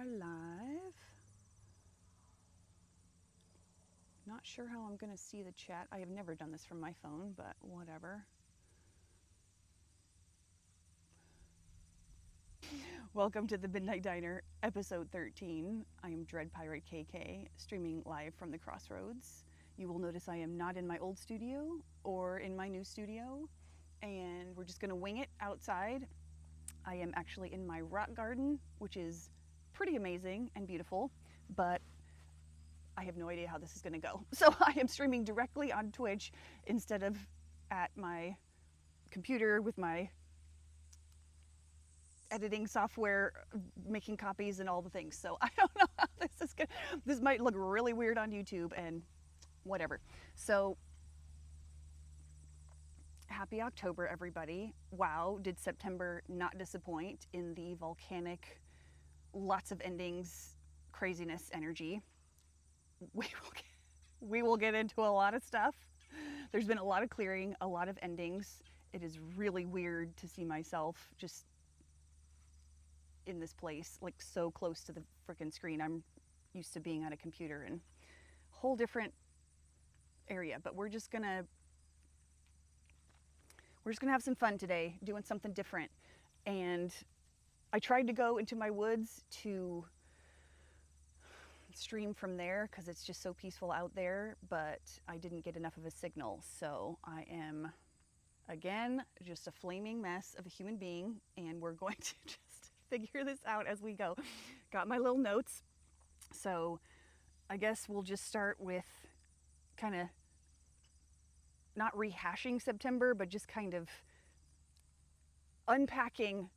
are live. Not sure how I'm going to see the chat. I have never done this from my phone, but whatever. Welcome to the Midnight Diner, episode 13. I am Dread Pirate KK, streaming live from the Crossroads. You will notice I am not in my old studio or in my new studio, and we're just going to wing it outside. I am actually in my rock garden, which is pretty amazing and beautiful, but I have no idea how this is going to go. So I am streaming directly on Twitch instead of at my computer with my editing software, making copies and all the things. So I don't know how this is going to, this might look really weird on YouTube and whatever. So happy October, everybody. Wow, did September not disappoint in the volcanic, lots of endings, craziness energy. We will get into a lot of stuff. There's been a lot of clearing, a lot of endings. It is really weird to see myself just in this place, like so close to the freaking screen. I'm used to being on a computer and a whole different area, but we're just gonna have some fun today, doing something different. And I tried to go into my woods to stream from there because it's just so peaceful out there, but I didn't get enough of a signal. So I am, again, just a flaming mess of a human being, and we're going to just figure this out as we go. Got my little notes. So I guess we'll just start with kind of not rehashing September, but just kind of unpacking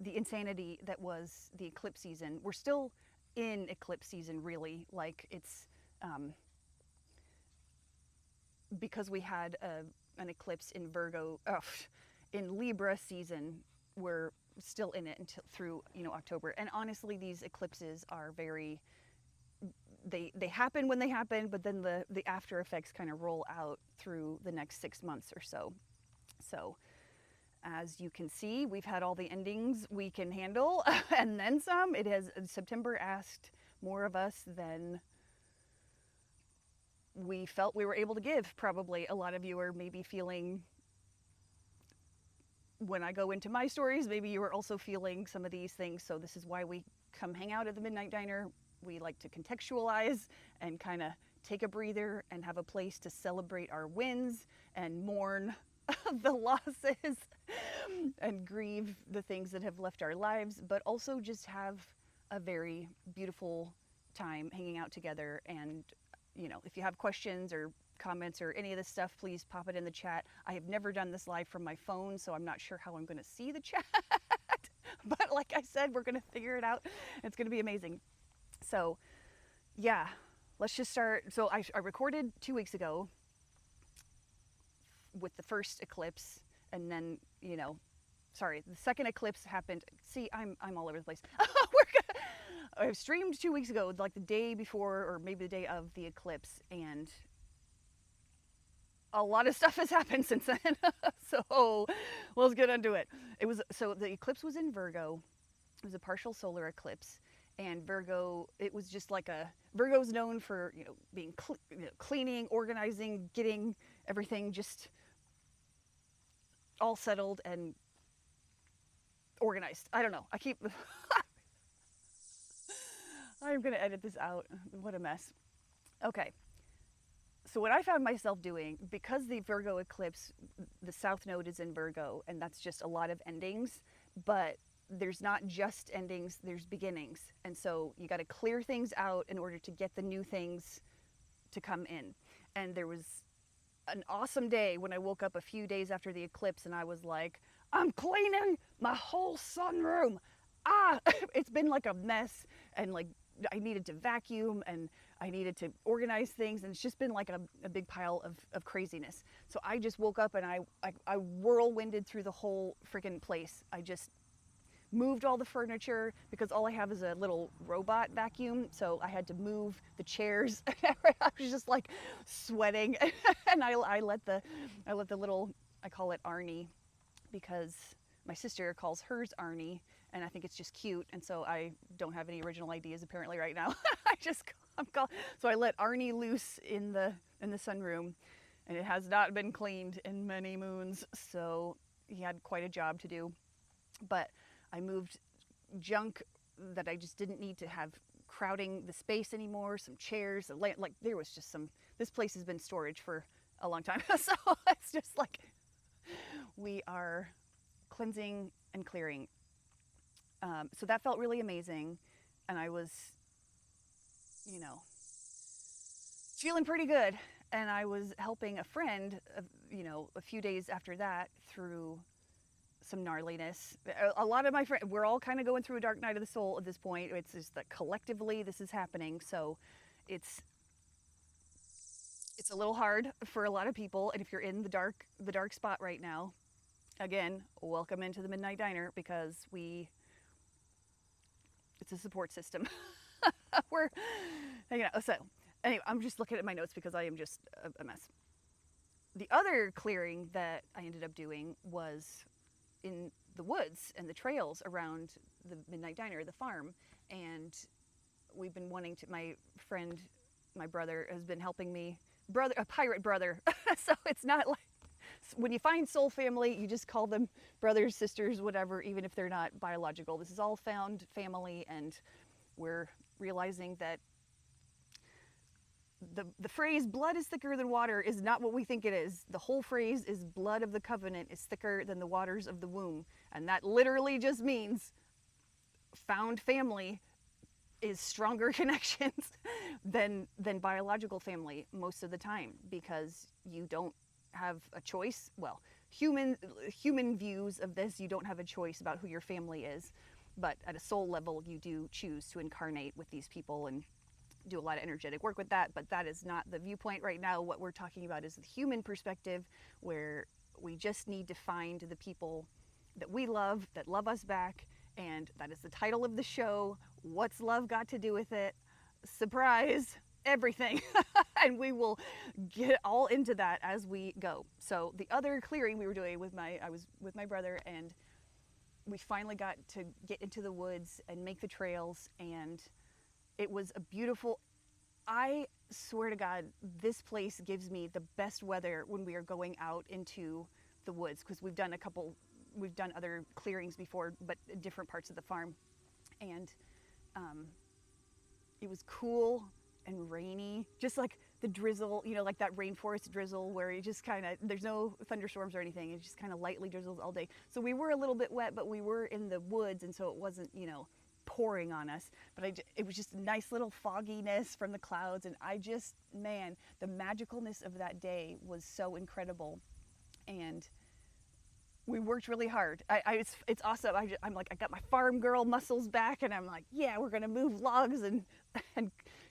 the insanity that was the eclipse season. We're still in eclipse season, really. Like, it's because we had an eclipse in Virgo, in Libra season. We're still in it until through October. And honestly, these eclipses are very, they happen when they happen, but then the after effects kind of roll out through the next 6 months or so. So as you can see, we've had all the endings we can handle and then some. September asked more of us than we felt we were able to give, probably. A lot of you are maybe feeling, when I go into my stories, maybe you are also feeling some of these things. So this is why we come hang out at the Midnight Diner. We like to contextualize and kind of take a breather and have a place to celebrate our wins and mourn the losses and grieve the things that have left our lives, but also just have a very beautiful time hanging out together. And if you have questions or comments or any of this stuff, please pop it in the chat. I have never done this live from my phone, so I'm not sure how I'm going to see the chat. But like I said, we're going to figure it out. It's going to be amazing. So yeah, let's just start. So I recorded 2 weeks ago with the first eclipse, and then sorry, the second eclipse happened. See, I'm all over the place. I streamed 2 weeks ago, like the day before or maybe the day of the eclipse, and a lot of stuff has happened since then. So let's get into it. So the eclipse was in Virgo. It was a partial solar eclipse. And Virgo, it was just like Virgo's known for, being cleaning, organizing, getting everything just all settled and organized. I don't know. I'm going to edit this out. What a mess. Okay. So what I found myself doing, because the Virgo eclipse, the South Node is in Virgo, and that's just a lot of endings, but there's not just endings, there's beginnings. And so you got to clear things out in order to get the new things to come in. And there was an awesome day when I woke up a few days after the eclipse and I was like, I'm cleaning my whole sunroom. It's been like a mess, and like I needed to vacuum and I needed to organize things, and it's just been like a big pile of craziness. So I just woke up and I whirlwinded through the whole freaking place. I just moved all the furniture because all I have is a little robot vacuum. So I had to move the chairs. I was just like sweating, and I let the little, I call it Arnie because my sister calls hers Arnie, and I think it's just cute. And so I don't have any original ideas apparently right now. So I let Arnie loose in the sunroom, and it has not been cleaned in many moons. So he had quite a job to do. But I moved junk that I just didn't need to have crowding the space anymore. Some chairs, like there was just some. This place has been storage for a long time, so it's just like we are cleansing and clearing. So that felt really amazing, and I was, you know, feeling pretty good. And I was helping a friend, you know, a few days after that through some gnarliness. A lot of my friends, we're all kind of going through a dark night of the soul at this point. It's just that collectively this is happening. So it's a little hard for a lot of people. And if you're in the dark spot right now, again, welcome into the Midnight Diner, because it's a support system. We're, you know, so anyway, I'm just looking at my notes because I am just a mess. The other clearing that I ended up doing was in the woods and the trails around the Midnight Diner, the farm. And we've been wanting to, my friend, my brother has been helping me, a pirate brother. So it's not like, when you find soul family, you just call them brothers, sisters, whatever, even if they're not biological. This is all found family, and we're realizing that the phrase blood is thicker than water is not what we think it is. The whole phrase is blood of the covenant is thicker than the waters of the womb. And that literally just means found family is stronger connections than biological family most of the time, because you don't have a choice. Well, human views of this, you don't have a choice about who your family is, but at a soul level you do choose to incarnate with these people and do a lot of energetic work with that. But that is not the viewpoint right now. What we're talking about is the human perspective, where we just need to find the people that we love, that love us back. And that is the title of the show. What's love got to do with it? Surprise, everything. And we will get all into that as we go. So the other clearing we were doing I was with my brother, and we finally got to get into the woods and make the trails, and it was a beautiful, I swear to God, this place gives me the best weather when we are going out into the woods, because we've done other clearings before, but in different parts of the farm. And it was cool and rainy, just like the drizzle, you know, like that rainforest drizzle where you just kind of, there's no thunderstorms or anything. It just kind of lightly drizzles all day. So we were a little bit wet, but we were in the woods, and so it wasn't, you know, pouring on us. But it was just a nice little fogginess from the clouds. And man, the magicalness of that day was so incredible. And we worked really hard. It's awesome. I'm like, I got my farm girl muscles back, and I'm like, yeah, we're gonna move logs and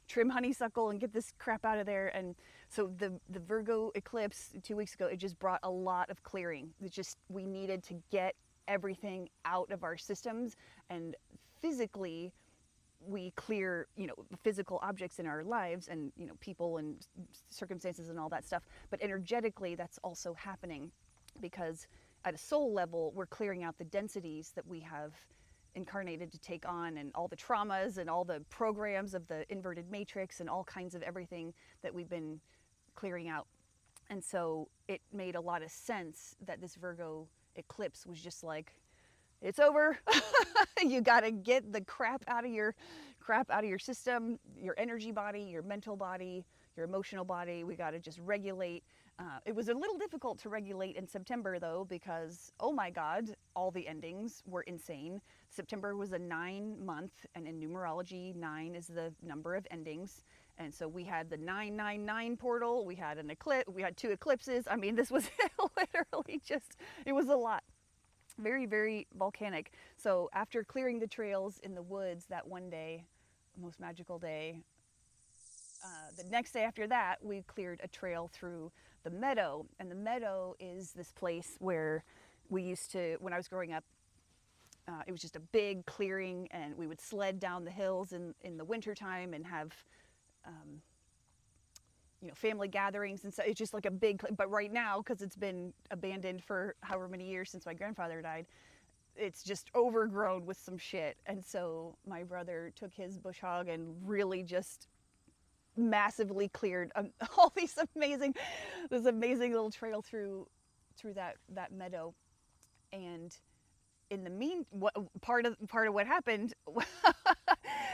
trim honeysuckle and get this crap out of there. And so the Virgo eclipse 2 weeks ago, it just brought a lot of clearing. We needed to get everything out of our systems, and physically we clear, you know, physical objects in our lives, and, you know, people and circumstances and all that stuff. But energetically, that's also happening, because at a soul level, we're clearing out the densities that we have incarnated to take on, and all the traumas and all the programs of the inverted matrix and all kinds of everything that we've been clearing out. And so it made a lot of sense that this Virgo eclipse was just like, it's over. You got to get the crap out of your system, your energy body, your mental body, your emotional body. We got to just regulate. It was a little difficult to regulate in September, though, because, oh my God, all the endings were insane. September was a 9-month, and in numerology, 9 is the number of endings. And so we had the 999 portal, we had an eclipse, we had 2 eclipses. I mean, this was literally just, it was a lot. Very, very volcanic. So after clearing the trails in the woods that one day, most magical day, the next day after that, we cleared a trail through the meadow. And the meadow is this place where we used to, when I was growing up, it was just a big clearing, and we would sled down the hills in the wintertime and have, you know, family gatherings. And so it's just like a big, but right now, because it's been abandoned for however many years since my grandfather died, it's just overgrown with some shit. And so my brother took his bush hog and really just massively cleared all these this amazing little trail through that meadow. And in the part of what happened,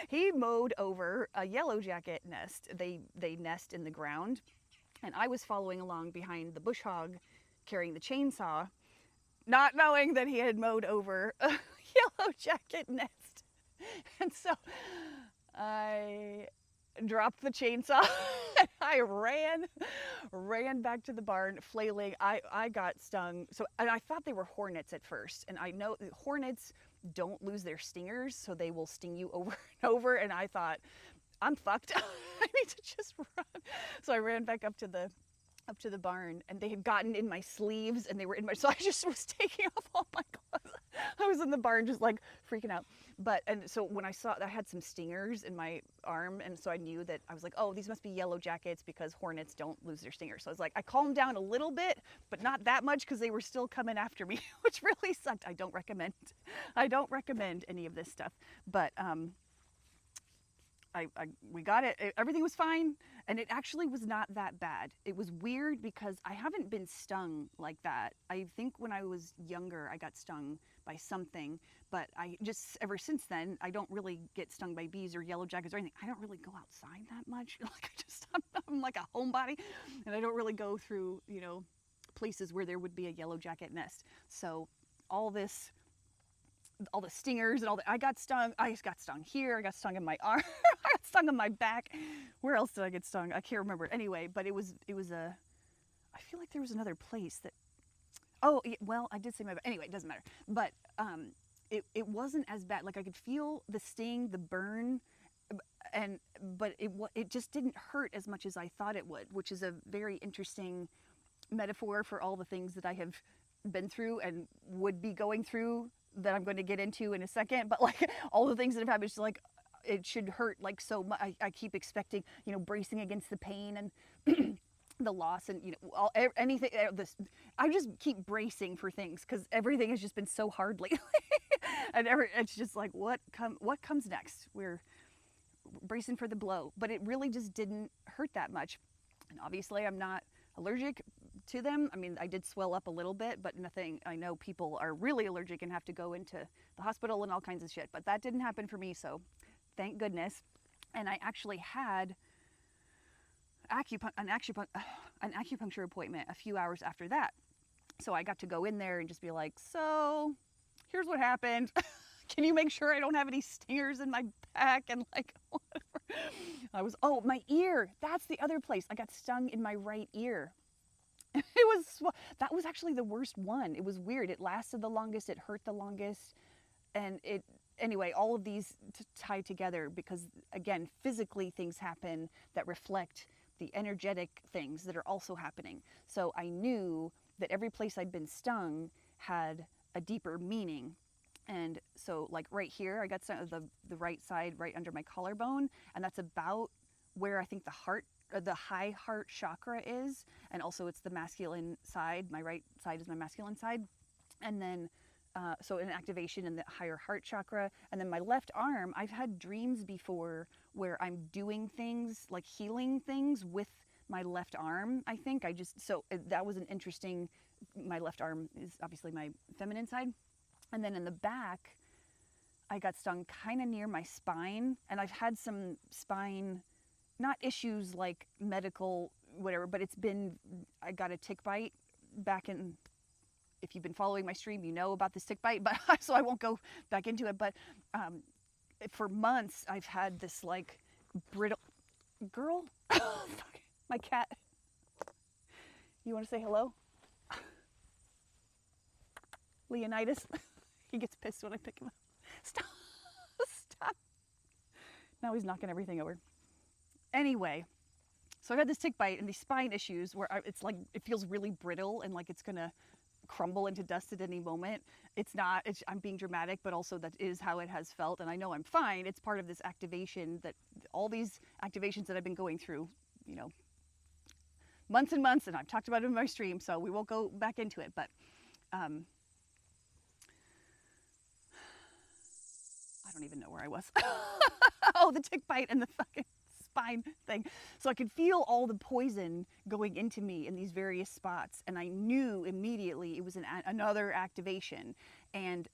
he mowed over a yellowjacket nest. They nest in the ground, and I was following along behind the bush hog, carrying the chainsaw, not knowing that he had mowed over a yellowjacket nest. And so I dropped the chainsaw and I ran back to the barn flailing. I got stung. So, and I thought they were hornets at first, and I know hornets don't lose their stingers, so they will sting you over and over. And I thought, I'm fucked. I need to just run. So I ran back up to the barn, and they had gotten in my sleeves, and they were in my, so I just was taking off all my clothes. I was in the barn just like freaking out. And so when I saw that I had some stingers in my arm, and so I knew that, I was like, oh, these must be yellow jackets because hornets don't lose their stingers. So I was like, I calmed down a little bit, but not that much, because they were still coming after me, which really sucked. I don't recommend any of this stuff, but we got it. Everything was fine, and it actually was not that bad. It was weird because I haven't been stung like that. I think when I was younger, I got stung by something, but I just, ever since then, I don't really get stung by bees or yellow jackets or anything. I don't really go outside that much. Like I'm like a homebody, and I don't really go through, places where there would be a yellow jacket nest. So all the stingers and all that, I got stung here, I got stung in my arm, I got stung in my back. Where else did I get stung? I can't remember. Anyway, but it was I feel like there was another place that, oh, well, I did say my back. Anyway, it doesn't matter. But it wasn't as bad. Like, I could feel the sting, the burn, but it just didn't hurt as much as I thought it would, which is a very interesting metaphor for all the things that I have been through and would be going through, that I'm going to get into in a second. But like, all the things that have happened, it's like, it should hurt like so much. I keep expecting, bracing against the pain and the loss, and anything. I just keep bracing for things because everything has just been so hard lately. And it's just like, what comes next? We're bracing for the blow, but it really just didn't hurt that much. And obviously, I'm not allergic to them. I mean, I did swell up a little bit, but nothing. I know people are really allergic and have to go into the hospital and all kinds of shit, but that didn't happen for me, so thank goodness. And I actually had an acupuncture appointment a few hours after that. So I got to go in there and just be like, so here's what happened. Can you make sure I don't have any stingers in my back? And like, whatever. My ear. That's the other place. I got stung in my right ear. That was actually the worst one. It was weird. It lasted the longest. It hurt the longest. And anyway, all of these tie together because, again, physically things happen that reflect the energetic things that are also happening. So I knew that every place I'd been stung had a deeper meaning. And so, like, right here, I got stung the right side, right under my collarbone, and that's about where I think the high heart chakra is, and also it's the masculine side. My right side is my masculine side, and then so an activation in the higher heart chakra. And then my left arm, I've had dreams before where I'm doing things like healing things with my left arm. I think that was an interesting. My left arm is obviously my feminine side, and then in the back, I got stung kind of near my spine, and I've had some spine. Not issues like medical, whatever, but I got a tick bite back in, if you've been following my stream, you know about this tick bite, but so I won't go back into it. But for months, I've had this like brittle, girl, my cat. You want to say hello? Leonidas, he gets pissed when I pick him up. Stop. Now he's knocking everything over. Anyway, so I had this tick bite and these spine issues where it's like, it feels really brittle and like it's gonna crumble into dust at any moment. It's not, I'm being dramatic, but also that is how it has felt. And I know I'm fine. It's part of this activation, that all these activations that I've been going through, months and months, and I've talked about it in my stream, so we won't go back into it. But don't even know where I was. Oh, the tick bite and the fucking spine thing. So I could feel all the poison going into me in these various spots, and I knew immediately it was another activation. And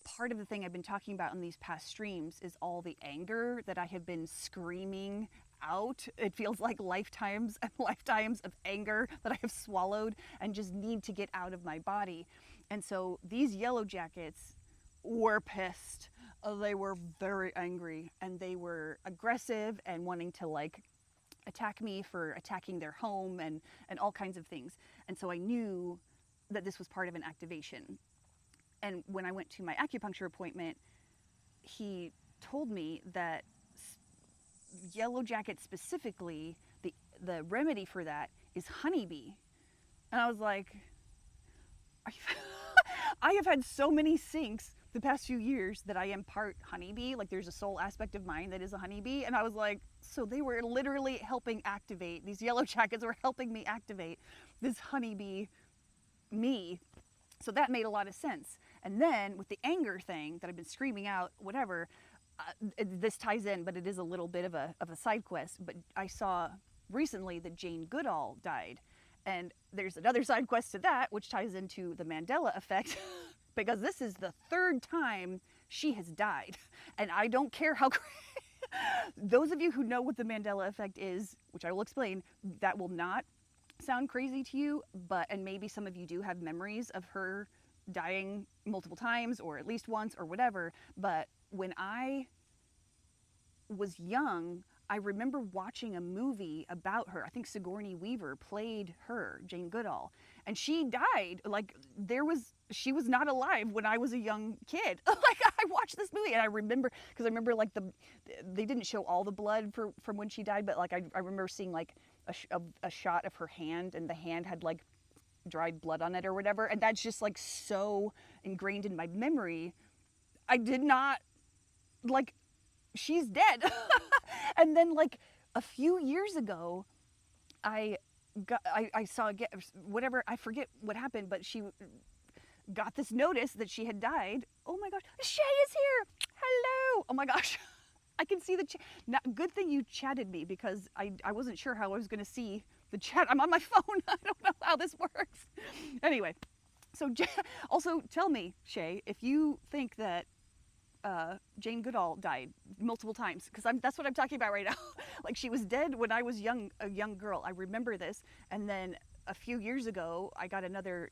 part of the thing I've been talking about in these past streams is all the anger that I have been screaming out. It feels like lifetimes and lifetimes of anger that I have swallowed and just need to get out of my body. And so these yellowjackets were pissed. They were very angry, and they were aggressive and wanting to like attack me for attacking their home and all kinds of things. And so I knew that this was part of an activation. And when I went to my acupuncture appointment, he told me that yellowjacket specifically, the remedy for that is honeybee. And I was like, I have had so many syncs the past few years that I am part honeybee. Like there's a soul aspect of mine that is a honeybee. And I was like, so they were literally helping activate, these yellowjackets were helping me activate this honeybee me. So that made a lot of sense. And then with the anger thing that I've been screaming out, whatever, this ties in, but it is a little bit of a side quest. But I saw recently that Jane Goodall died. And there's another side quest to that, which ties into the Mandela effect, because this is the third time she has died. And I don't care how those of you who know what the Mandela effect is, which I will explain, that will not sound crazy to you, and maybe some of you do have memories of her dying multiple times or at least once or whatever. But when I was young, I remember watching a movie about her. I think Sigourney Weaver played her, Jane Goodall, and she died. Like she was not alive when I was a young kid. Like I watched this movie and I remember, because I remember like they didn't show all the blood from when she died, but like I remember seeing like a shot of her hand, and the hand had like dried blood on it or whatever, and that's just like so ingrained in my memory. I did not, like, she's dead. And then like a few years ago, I saw whatever, I forget what happened, but she got this notice that she had died. Oh my gosh, Shay is here. Hello. Oh my gosh. I can see the chat. Good thing you chatted me, because I wasn't sure how I was going to see the chat. I'm on my phone. I don't know how this works. Anyway, so also tell me, Shay, if you think that Jane Goodall died multiple times, because that's what I'm talking about right now. Like she was dead when I was a young girl. I remember this. And then a few years ago, I got another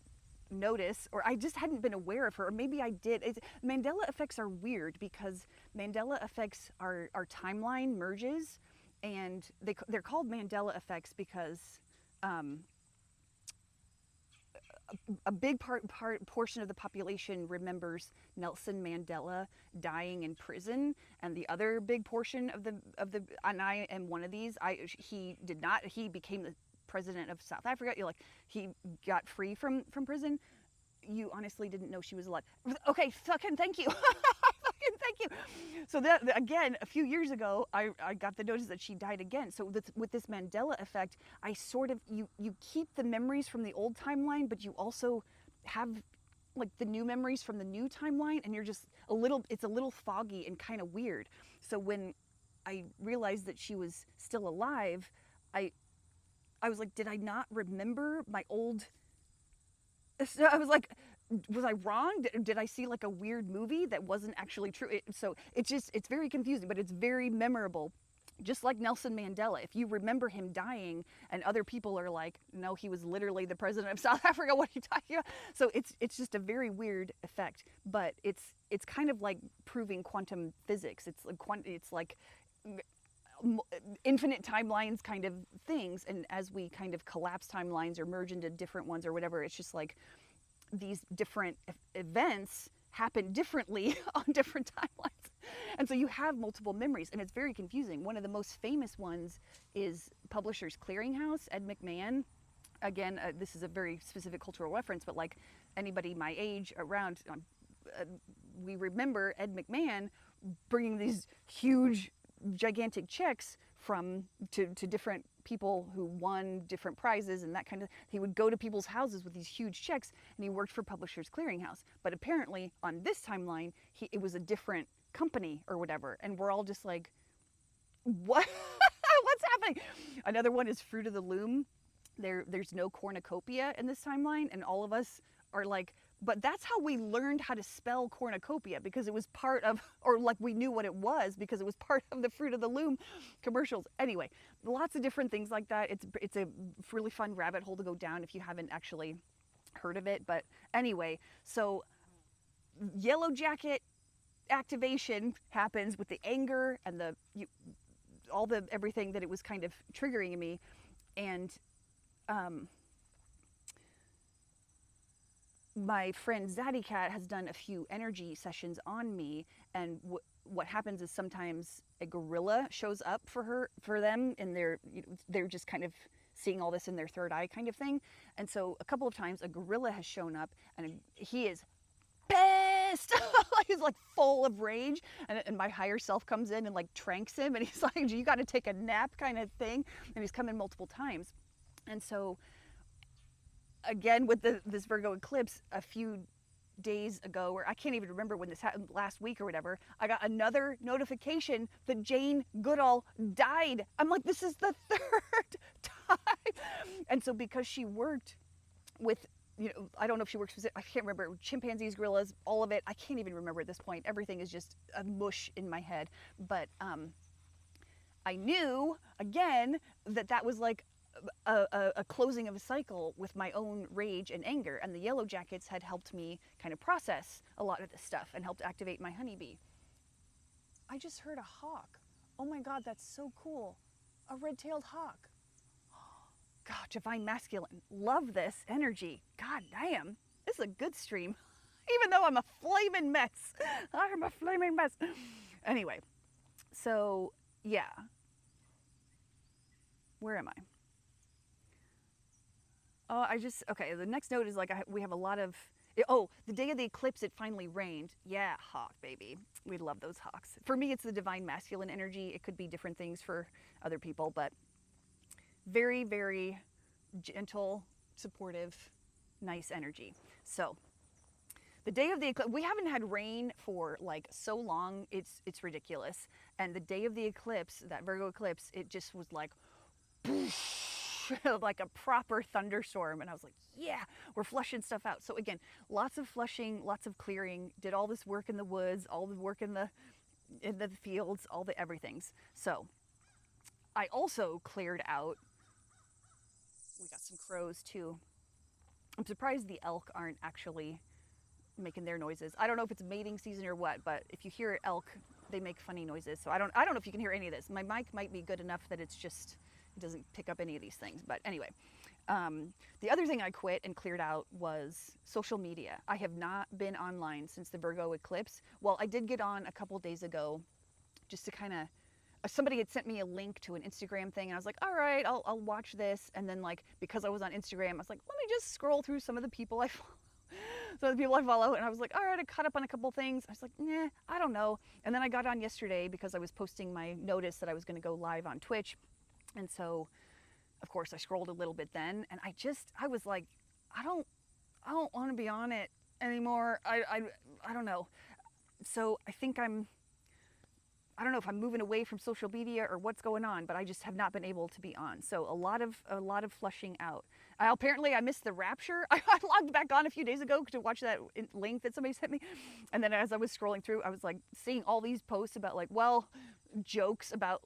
notice, or I just hadn't been aware of her, or maybe I did. Mandela effects are weird, because Mandela effects are timeline merges, and they're called Mandela effects because a big portion of the population remembers Nelson Mandela dying in prison, and the other big portion of the and I am one of these. He did not. He became the president of South Africa. Like he got free from prison. You honestly didn't know she was alive. Okay, fucking thank you. Fucking thank you. So that again, a few years ago, I got the notice that she died again. So with this Mandela effect, I sort of you keep the memories from the old timeline, but you also have like the new memories from the new timeline, and you're just it's a little foggy and kind of weird. So when I realized that she was still alive, I was like, did I not remember my old? So I was like, was I wrong? Did I see like a weird movie that wasn't actually true? So it's very confusing, but it's very memorable. Just like Nelson Mandela, if you remember him dying and other people are like, no, he was literally the president of South Africa, what are you talking about? So it's just a very weird effect, but it's kind of like proving quantum physics. It's like infinite timelines kind of things, and as we kind of collapse timelines or merge into different ones or whatever, it's just like these different events happen differently on different timelines, and so you have multiple memories, and it's very confusing. One of the most famous ones is Publishers Clearinghouse, Ed McMahon. Again, this is a very specific cultural reference, but like anybody my age around, we remember Ed McMahon bringing these huge gigantic checks to different people who won different prizes and that kind of. He would go to people's houses with these huge checks, and he worked for Publishers Clearinghouse. But apparently on this timeline, it was a different company or whatever. And we're all just like, what? What's happening? Another one is fruit of the loom. There's no cornucopia in this timeline, and all of us are like, but that's how we learned how to spell cornucopia, because it was part of, or like we knew what it was because it was part of the fruit of the loom commercials. Anyway, lots of different things like that. It's a really fun rabbit hole to go down if you haven't actually heard of it. But anyway, so yellowjacket activation happens with the anger and all the everything that it was kind of triggering in me. And my friend Zaddy Cat has done a few energy sessions on me, and what happens is sometimes a gorilla shows up for them, and they're just kind of seeing all this in their third eye kind of thing. And so a couple of times a gorilla has shown up, and he is pissed. He's like full of rage, and my higher self comes in and like tranks him, and he's like, you got to take a nap kind of thing. And he's come in multiple times. And so again, with this Virgo eclipse a few days ago, or I can't even remember when this happened, last week or whatever, I got another notification that Jane Goodall died. I'm like, this is the third time. And so because she worked with, I don't know if she works with, I can't remember, chimpanzees, gorillas, all of it. I can't even remember at this point. Everything is just a mush in my head. But I knew, again, that was like a closing of a cycle with my own rage and anger, and the yellowjackets had helped me kind of process a lot of this stuff and helped activate my honeybee. I just heard a hawk. Oh my God, that's so cool. A red-tailed hawk. God, divine masculine. Love this energy. God damn, this is a good stream. Even though I'm a flaming mess. I'm a flaming mess. Anyway, so yeah. Where am I? Oh, okay, the next note is like, we have a lot of, the day of the eclipse, it finally rained. Yeah, hawk, baby. We love those hawks. For me, it's the divine masculine energy. It could be different things for other people, but very, very gentle, supportive, nice energy. So the day of the eclipse, we haven't had rain for like so long, it's ridiculous. And the day of the eclipse, that Virgo eclipse, it just was like, like a proper thunderstorm. And I was like, yeah, we're flushing stuff out. So again, lots of flushing, lots of clearing, did all this work in the woods, all the work in the fields, all the everythings. So I also cleared out, we got some crows too. I'm surprised the elk aren't actually making their noises. I don't know if it's mating season or what, but if you hear elk, they make funny noises. So I don't know if you can hear any of this. My mic might be good enough that it's just, it doesn't pick up any of these things. But anyway, the other thing I quit and cleared out was social media. I have not been online since the Virgo eclipse. Well, I did get on a couple days ago just to kind of, somebody had sent me a link to an Instagram thing, and I was like, all right, I'll watch this. And then like, because I was on Instagram, I was like, let me just scroll through some of the people I follow. And I was like, all right, I caught up on a couple things. I was like, nah, I don't know. And then I got on yesterday because I was posting my notice that I was going to go live on Twitch. And so, of course, I scrolled a little bit then, and I was like, I don't want to be on it anymore. I don't know. So I think I don't know if I'm moving away from social media or what's going on, but I just have not been able to be on. So a lot of flushing out. Apparently I missed the rapture. I logged back on a few days ago to watch that link that somebody sent me. And then as I was scrolling through, I was like seeing all these posts about like, well, jokes about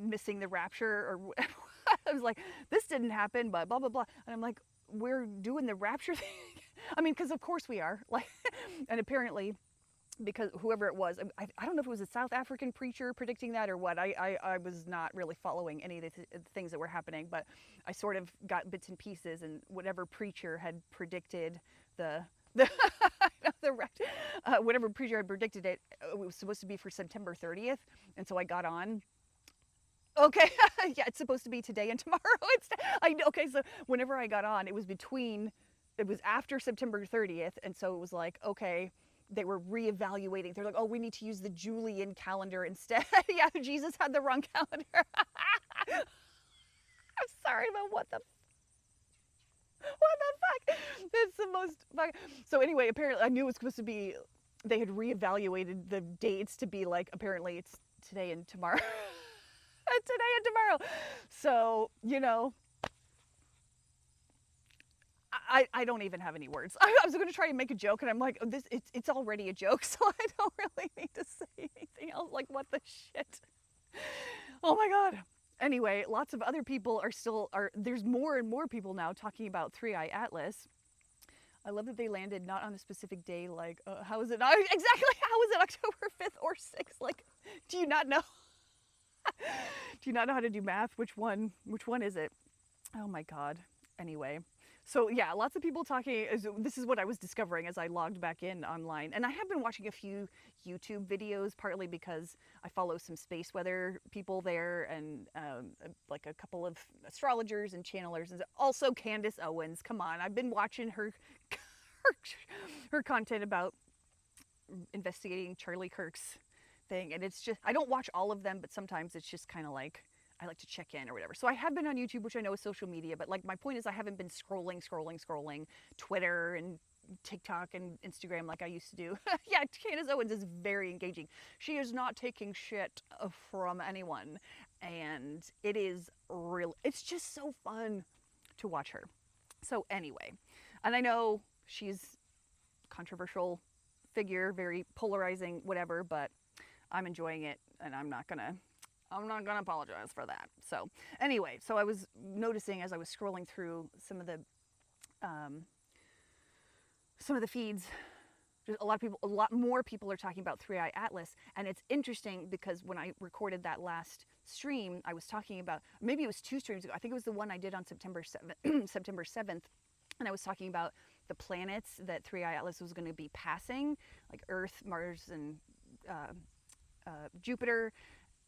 missing the rapture or whatever. I was like, this didn't happen, but blah, blah, blah. And I'm like, we're doing the rapture thing? I mean, because of course we are. Like, and apparently, because whoever it was, I don't know if it was a South African preacher predicting that or what. I was not really following any of the things that were happening, but I sort of got bits and pieces, and whatever preacher had predicted whatever preacher had predicted it was supposed to be for September 30th. And so I got on. Okay, yeah, it's supposed to be today and tomorrow. Okay, so whenever I got on, it was after September 30th. And so it was like, okay, they were reevaluating. They're like, oh, we need to use the Julian calendar instead. Yeah, Jesus had the wrong calendar. I'm sorry, but what the fuck? It's the most fuck. So anyway, apparently I knew it was supposed to be they had reevaluated the dates to be like, apparently it's today and tomorrow. Today and tomorrow. So, you know, I don't even have any words. I was going to try and make a joke, and I'm like, oh, it's already a joke, so I don't really need to say anything else. Like, what the shit? Oh my God. Anyway, lots of other people there's more and more people now talking about Three-Eye Atlas. I love that they landed not on a specific day, like, how is it not, exactly, how is it October 5th or 6th? Like, do you not know? Do you not know how to do math? Which one is it? Oh my God. Anyway. So yeah, lots of people talking. This is what I was discovering as I logged back in online. And I have been watching a few YouTube videos, partly because I follow some space weather people there, and like a couple of astrologers and channelers, and also Candace Owens. Come on, I've been watching her content about investigating Charlie Kirk's thing, and it's just, I don't watch all of them, but sometimes it's just kind of like, I like to check in or whatever. So I have been on YouTube, which I know is social media, but like my point is I haven't been scrolling Twitter and TikTok and Instagram like I used to do. Yeah, Candace Owens is very engaging. She is not taking shit from anyone, and it is real. It's just so fun to watch her. So anyway, and I know she's a controversial figure, very polarizing, whatever, but I'm enjoying it, and I'm not gonna apologize for that. So anyway, so I was noticing as I was scrolling through some of the feeds, just a lot more people are talking about Three-Eye Atlas, and it's interesting because when I recorded that last stream, I was talking about, maybe it was 2 streams ago. I think it was the one I did on September 7th, and I was talking about the planets that Three-Eye Atlas was going to be passing, like Earth, Mars, and Jupiter.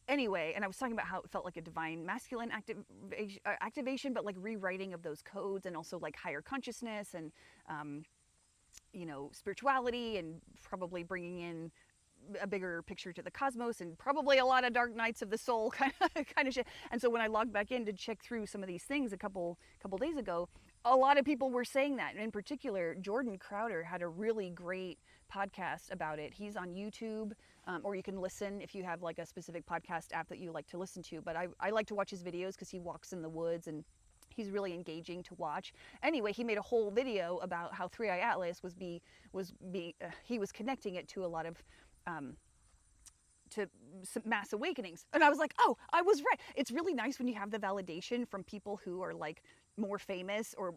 Anyway, and I was talking about how it felt like a divine masculine activation, but like rewriting of those codes, and also like higher consciousness, and you know, spirituality, and probably bringing in a bigger picture to the cosmos, and probably a lot of dark nights of the soul kind of shit. And so when I logged back in to check through some of these things a couple days ago, a lot of people were saying that. And in particular, Jordan Crowder had a really great podcast about it. He's on YouTube, or you can listen if you have like a specific podcast app that you like to listen to. But I like to watch his videos because he walks in the woods, and he's really engaging to watch. Anyway, he made a whole video about how Three-Eye Atlas he was connecting it to a lot of to some mass awakenings. And I was like, oh, I was right. It's really nice when you have the validation from people who are like more famous, or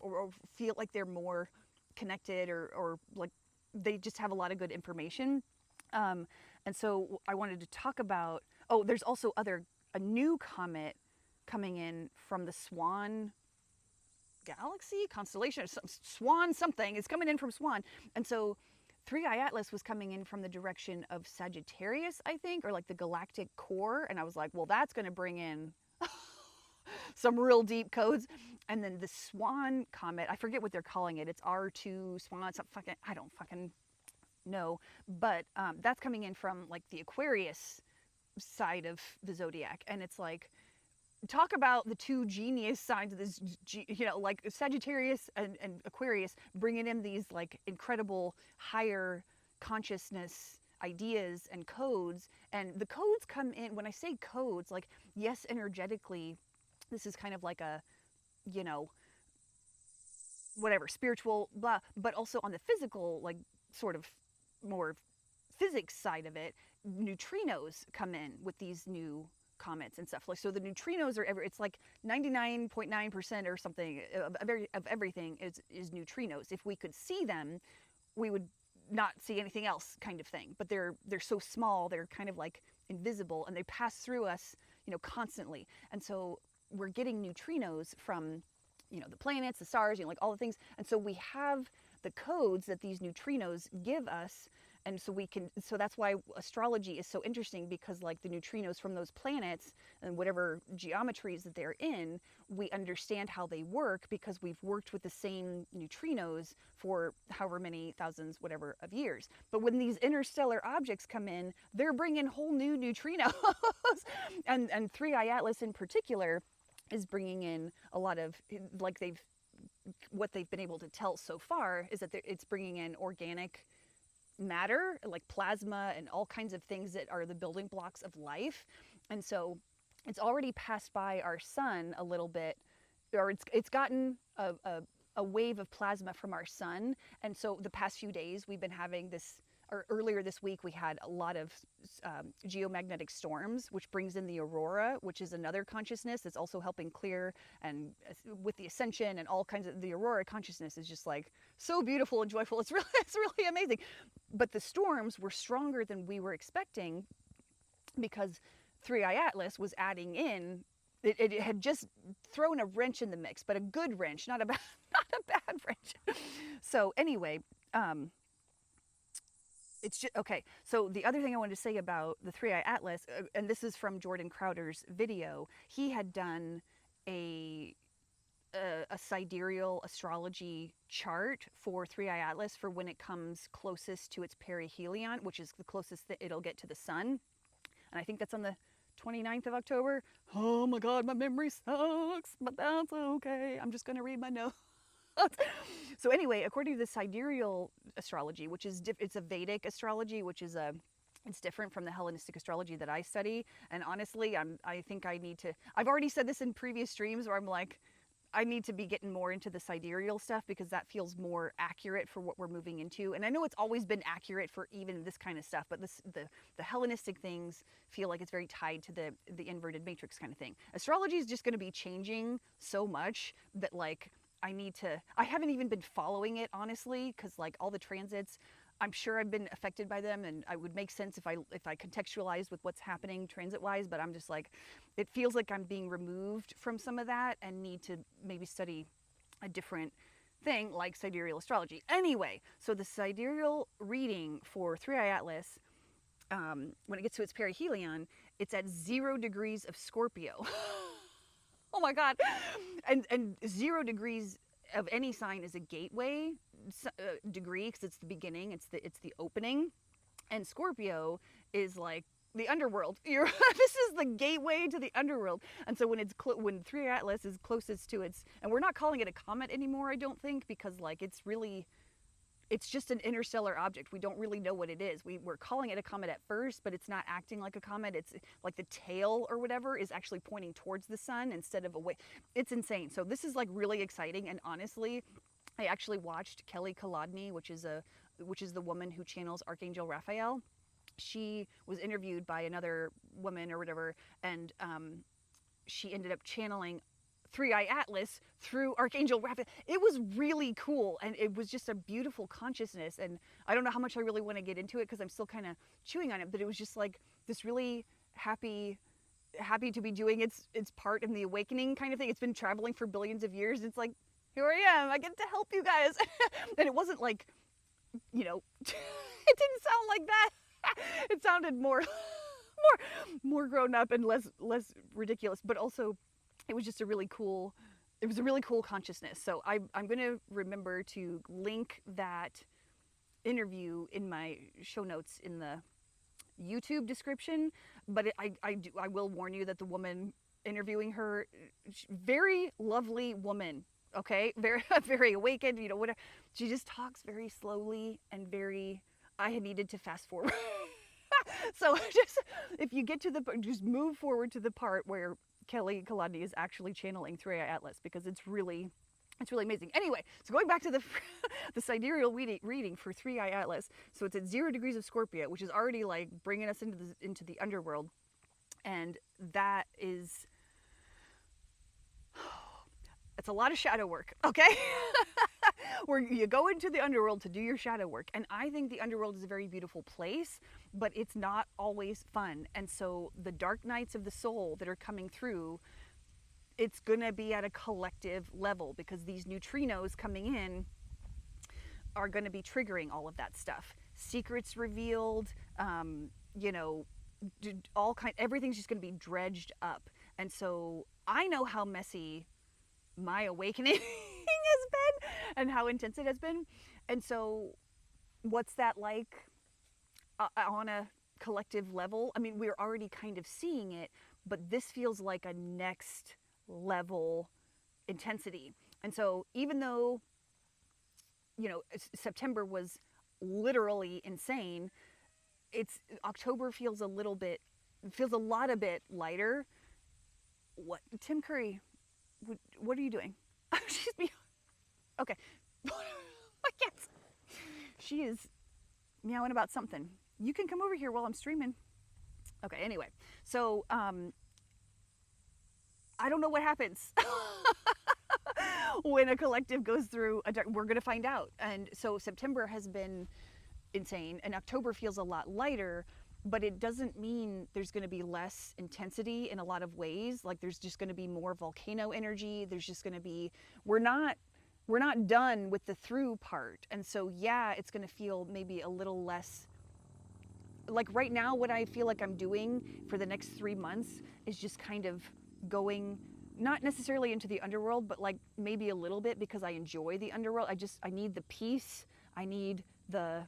feel like they're more connected, or like they just have a lot of good information. And so I wanted to talk about, there's also a new comet coming in from the Swan galaxy, constellation, Swan something. It's coming in from Swan. And so Three-Eye Atlas was coming in from the direction of Sagittarius, I think, or like the galactic core. And I was like, well, that's going to bring in some real deep codes. And then the Swan comet, I forget what they're calling it. It's R2 Swan, I don't fucking know. But that's coming in from like the Aquarius side of the zodiac. And it's like, talk about the two genius signs of this, you know, like Sagittarius and Aquarius bringing in these like incredible higher consciousness ideas and codes. And the codes come in, when I say codes, like, yes, energetically, this is kind of like a, you know, whatever, spiritual, blah, but also on the physical, like sort of more physics side of it, neutrinos come in with these new comets and stuff. Like, so the neutrinos are it's like 99.9% or something of everything is neutrinos. If we could see them, we would not see anything else, kind of thing. But they're so small, they're kind of like invisible, and they pass through us, you know, constantly. And so we're getting neutrinos from, you know, the planets, the stars, you know, like all the things. And so we have the codes that these neutrinos give us. And so so that's why astrology is so interesting, because like the neutrinos from those planets and whatever geometries that they're in, we understand how they work because we've worked with the same neutrinos for however many thousands, whatever, of years. But when these interstellar objects come in, they're bringing whole new neutrinos. and Three-Eye Atlas in particular is bringing in a lot of, like, what they've been able to tell so far is that it's bringing in organic matter, like plasma and all kinds of things that are the building blocks of life. And so it's already passed by our sun a little bit, or it's gotten a wave of plasma from our sun. And so the past few days we've been having this, or earlier this week we had a lot of geomagnetic storms, which brings in the aurora, which is another consciousness that's also helping clear, and with the ascension and all kinds of, the aurora consciousness is just like so beautiful and joyful. It's really amazing. But the storms were stronger than we were expecting, because 3i Atlas was adding in, it had just thrown a wrench in the mix, but a good wrench, not a bad, not a bad wrench. So anyway, it's just, okay, so the other thing I wanted to say about the 3i Atlas, and this is from Jordan Crowder's video, he had done a sidereal astrology chart for 3i Atlas for when it comes closest to its perihelion, which is the closest that it'll get to the sun. And I think that's on the 29th of October. Oh my God, my memory sucks, but that's okay. I'm just going to read my notes. So anyway, according to the sidereal astrology, which is, it's a Vedic astrology, which is it's different from the Hellenistic astrology that I study. And honestly, I think I need to, I've already said this in previous streams where I'm like, I need to be getting more into the sidereal stuff, because that feels more accurate for what we're moving into. And I know it's always been accurate for even this kind of stuff, but the Hellenistic things feel like it's very tied to the inverted matrix kind of thing. Astrology is just going to be changing so much that like I haven't even been following it, honestly, because like all the transits, I'm sure I've been affected by them, and it would make sense if I contextualized with what's happening transit-wise, but I'm just like, it feels like I'm being removed from some of that and need to maybe study a different thing like sidereal astrology. Anyway, so the sidereal reading for 3i Atlas, when it gets to its perihelion, it's at 0 degrees of Scorpio. Oh my God. And 0 degrees of any sign is a gateway degree, because it's the beginning, it's the opening. And Scorpio is like the underworld. This is the gateway to the underworld. And so when 3i Atlas is closest to its, and we're not calling it a comet anymore, I don't think, because like it's just an interstellar object. We don't really know what it is. We're calling it a comet at first, but it's not acting like a comet. It's like the tail or whatever is actually pointing towards the sun instead of away. It's insane. So this is like really exciting. And honestly, I actually watched Kelly Kolodny, which is the woman who channels Archangel Raphael. She was interviewed by another woman or whatever, and she ended up channeling 3i Atlas through Archangel Raphael. It was really cool, and it was just a beautiful consciousness. And I don't know how much I really want to get into it, because I'm still kind of chewing on it, but it was just like this really happy to be doing its part in the awakening kind of thing. It's been traveling for billions of years. It's like, here I am, I get to help you guys. And it wasn't like, it didn't sound like that. It sounded more grown up and less ridiculous, but also it was just a really cool consciousness. So I'm going to remember to link that interview in my show notes in the YouTube description. But I will warn you that the woman interviewing her, very lovely woman, okay, very awakened, whatever. She just talks very slowly and I had needed to fast forward. So just, if you get to just move forward to the part where Kelly Kolodny is actually channeling 3i Atlas, because it's really amazing. Anyway, so going back to the sidereal reading for 3i Atlas, so it's at 0 degrees of Scorpio, which is already like bringing us into the underworld, and that is, it's a lot of shadow work, okay? Where you go into the underworld to do your shadow work. And I think the underworld is a very beautiful place, but it's not always fun. And so the dark nights of the soul that are coming through, it's going to be at a collective level, because these neutrinos coming in are going to be triggering all of that stuff. Secrets revealed, everything's just going to be dredged up. And so I know how messy my awakening has been and how intense it has been. And so what's that like on a collective level? I mean, we're already kind of seeing it, but this feels like a next level intensity. And so even though, September was literally insane. It's October feels a lot a bit lighter. What, Tim Curry? What are you doing? Excuse me. Okay. My cat. She is meowing about something. You can come over here while I'm streaming. Okay. Anyway, so I don't know what happens when a collective goes through we're going to find out. And so September has been insane, and October feels a lot lighter, but it doesn't mean there's going to be less intensity in a lot of ways. Like there's just going to be more volcano energy. There's just going to be, we're not done with the through part. And so, yeah, it's going to feel maybe a little less, like right now, what I feel like I'm doing for the next 3 months is just kind of going, not necessarily into the underworld, but like maybe a little bit, because I enjoy the underworld. I need the peace. I need the